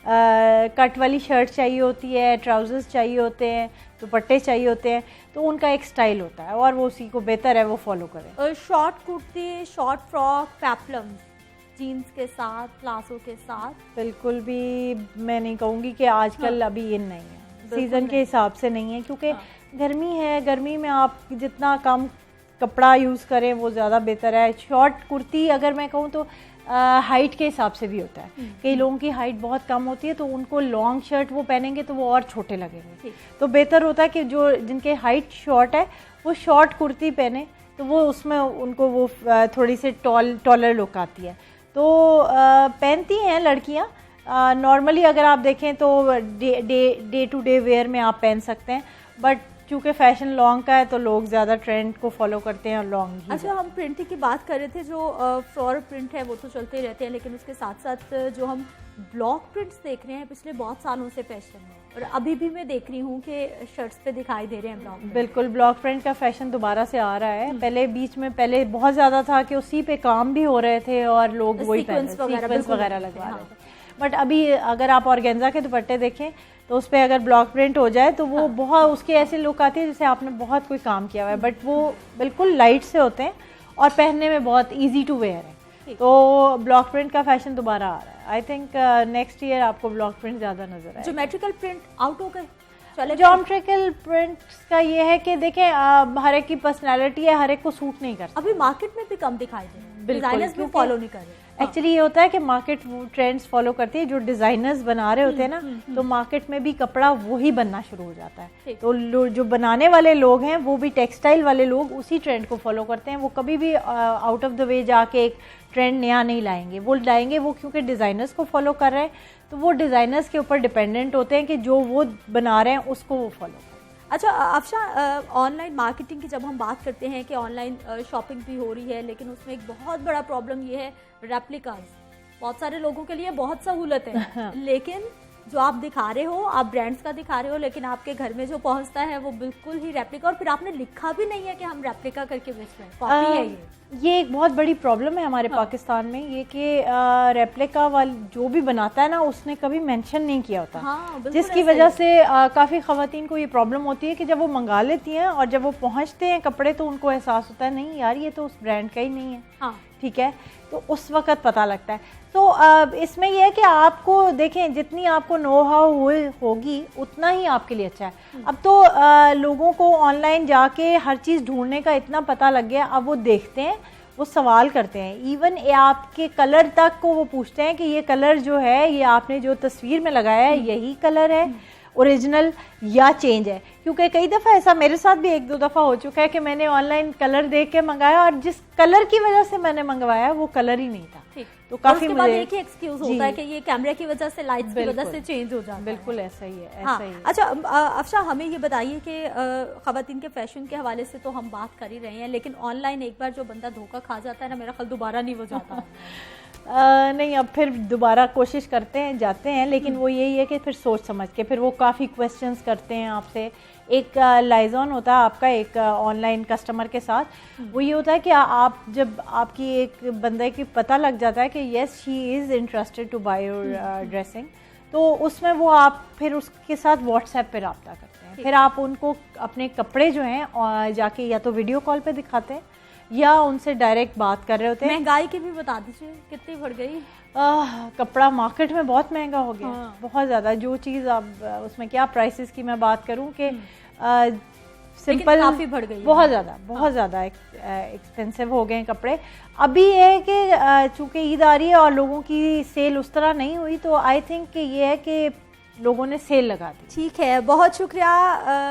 कट वाली शर्ट चाहिए होती है, ट्राउजर्स चाहिए होते हैं, दुपट्टे चाहिए होते हैं, तो उनका एक स्टाइल होता है और वो उसी को बेहतर है वो फॉलो करें। Short kurti, short frock, peplum jeans के साथ, प्लाजो के साथ, बिल्कुल भी मैं नहीं कहूँगी कि आजकल अभी इन नहीं है, सीज़न के हिसाब से नहीं है, क्योंकि गर्मी है, गर्मी में आप जितना कम कपड़ा यूज़ करें वो ज़्यादा बेहतर है। शॉर्ट कुर्ती अगर मैं कहूँ तो हाइट के हिसाब से भी होता है, कई लोगों की हाइट बहुत कम होती है तो उनको लॉन्ग शर्ट वो पहनेंगे तो वो और छोटे लगेंगे, तो बेहतर होता है कि जो जिनके हाइट शॉर्ट है वो शॉर्ट कुर्ती पहने, तो वो उसमें उनको वो थोड़ी सी टॉलर लुक आती है, तो पहनती हैं लड़कियां नॉर्मली। अगर आप देखें तो डे टू डे वेयर में आप पहन सकते हैं, बट चूंकि फैशन लॉन्ग का है तो लोग ज़्यादा ट्रेंड को फॉलो करते हैं और लॉन्ग ही। अच्छा, हम प्रिंटिंग की बात कर रहे थे, जो फ्लोरल प्रिंट है वो तो चलते ही रहते हैं, लेकिन उसके साथ साथ जो हम ब्लॉक प्रिंट्स देख रहे हैं पिछले बहुत सालों से फैशन में, और अभी भी मैं देख रही हूँ कि शर्ट्स पे दिखाई दे रहे हैं ब्लॉक प्रिंट। बिल्कुल, ब्लॉक प्रिंट का फैशन दोबारा से आ रहा है। पहले बीच में पहले बहुत ज़्यादा था कि उसी पे काम भी हो रहे थे और लोग वही सीक्वेंस वगैरह लगवा रहे थे। बट अभी अगर आप ऑर्गेन्जा के दुपट्टे देखें तो उस पर अगर ब्लॉक प्रिंट हो जाए तो वो बहुत उसके ऐसे लुक आती है जैसे आपने बहुत कोई काम किया हुआ है, बट वो बिल्कुल लाइट से होते हैं और पहनने में बहुत इजी टू वेयर है। तो ब्लॉक प्रिंट का फैशन दोबारा आ रहा है। आई थिंक नेक्स्ट ईयर आपको ब्लॉक प्रिंट ज़्यादा नजर आए। ज्योमेट्रिकल प्रिंट आउट हो गए, चले। ज्योमेट्रिकल प्रिंट्स का ये है कि देखें हर एक की पर्सनैलिटी है, हर एक को सूट नहीं करता। अभी मार्केट में भी कम दिखाई दे रहे हैं, डिजाइनर्स भी फॉलो नहीं कर रहे। एक्चुअली ये होता है कि मार्केट ट्रेंड्स फॉलो करती है, जो डिजाइनर्स बना रहे होते हैं ना, तो मार्केट में भी कपड़ा वही बनना शुरू हो जाता है। तो जो बनाने वाले लोग हैं वो भी टेक्सटाइल वाले लोग उसी ट्रेंड को फॉलो करते हैं। वो कभी भी आउट ऑफ द वे जाके एक ट्रेंड नया नहीं लाएंगे, वो लाएंगे वो क्योंकि डिज़ाइनर्स को फॉलो कर रहे हैं, तो वो डिज़ाइनर्स के ऊपर डिपेंडेंट होते हैं कि जो वो बना रहे हैं उसको वो फॉलो करें। अच्छा अफशा, ऑनलाइन मार्केटिंग की जब हम बात करते हैं कि ऑनलाइन शॉपिंग भी हो रही है, लेकिन उसमें एक बहुत बड़ा प्रॉब्लम ये है रेप्लिकास। बहुत सारे लोगों के लिए बहुत सहूलत है, लेकिन जो आप दिखा रहे हो, आप ब्रांड्स का दिखा रहे हो, लेकिन आपके घर में जो पहुंचता है वो बिल्कुल ही रेप्लिका, और फिर आपने लिखा भी नहीं है कि हम रेप्लिका करके बेच रहे हैं, कॉपी है ये एक बहुत बड़ी प्रॉब्लम है हमारे पाकिस्तान में, ये कि रेप्लिका वाल जो भी बनाता है ना उसने कभी मेंशन नहीं किया होता, जिसकी वजह से काफ़ी ख़वातीन को ये प्रॉब्लम होती है कि जब वो मंगा लेती हैं और जब वो पहुंचते हैं कपड़े तो उनको एहसास होता है नहीं यार ये तो उस ब्रांड का ही नहीं है। ठीक है, तो उस वक़्त पता लगता है। तो इसमें यह है कि आपको देखें जितनी आपको नो हाउ होगी उतना ही आपके लिए अच्छा है। अब तो लोगों को ऑनलाइन जाके हर चीज़ ढूंढने का इतना पता लग गया, अब वो देखते हैं, वो सवाल करते हैं, इवन आपके कलर तक को वो पूछते हैं कि ये कलर जो है ये आपने जो तस्वीर में लगाया है यही कलर है ओरिजिनल या चेंज है। क्योंकि कई दफ़ा ऐसा मेरे साथ भी एक दो दफ़ा हो चुका है कि मैंने ऑनलाइन कलर देख के मंगाया और जिस कलर की वजह से मैंने मंगवाया वो कलर ही नहीं था। तो काफी मुझे एक ही एक्सक्यूज होता है कि ये कैमरे की वजह से, लाइट्स की वजह से चेंज हो जाता है। बिल्कुल ऐसा ही है, ऐसा ही है। अच्छा अफशा, हमें ये बताइए कि खवातीन के फैशन के हवाले से तो हम बात कर ही रहे हैं, लेकिन ऑनलाइन एक बार जो बंदा धोखा खा जाता है ना, मेरा ख्याल दोबारा नहीं हो जाता। नहीं, अब फिर दोबारा कोशिश करते हैं, जाते हैं, लेकिन वो यही है कि फिर सोच समझ के, फिर वो काफ़ी क्वेश्चंस करते हैं आपसे। एक लाइजॉन होता है आपका एक ऑनलाइन कस्टमर के साथ, वो ये होता है कि आप जब आपकी एक बंदे की पता लग जाता है कि yes she is interested to buy your dressing, तो उसमें वो आप फिर उसके साथ व्हाट्सएप पे रब्ता करते हैं। फिर आप उनको अपने कपड़े जो हैं जाके या तो वीडियो कॉल पे दिखाते हैं या उनसे डायरेक्ट बात कर रहे होते हैं। महंगाई की भी बता दीजिए कितनी बढ़ गई? कपड़ा मार्केट में बहुत महंगा हो गया, बहुत ज़्यादा। जो चीज़ आप उसमें क्या प्राइसेस की मैं बात करूं कि सिंपल काफ़ी बढ़ गई, बहुत ज़्यादा एक्सपेंसिव हो गए हैं कपड़े। अभी ये है कि चूँकि ईद आ रही है और लोगों की सेल उस तरह नहीं हुई, तो आई थिंक कि ये है कि लोगों ने सेल लगा दी। ठीक है, बहुत शुक्रिया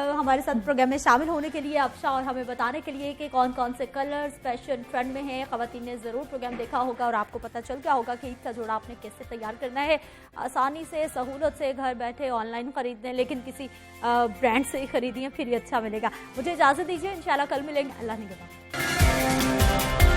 हमारे साथ प्रोग्राम में शामिल होने के लिए अफशा, और हमें बताने के लिए कि कौन कौन से कलर्स फैशन ट्रेंड में हैं। खवातीन ने ज़रूर प्रोग्राम देखा होगा और आपको पता चल गया होगा कि ईद का जोड़ा आपने कैसे तैयार करना है, आसानी से, सहूलत से, घर बैठे ऑनलाइन खरीदने, लेकिन किसी ब्रांड से ही खरीदिए, फिर ही अच्छा मिलेगा। मुझे इजाज़त दीजिए, इंशाल्लाह कल मिलेंगे। अल्लाह निगहबान।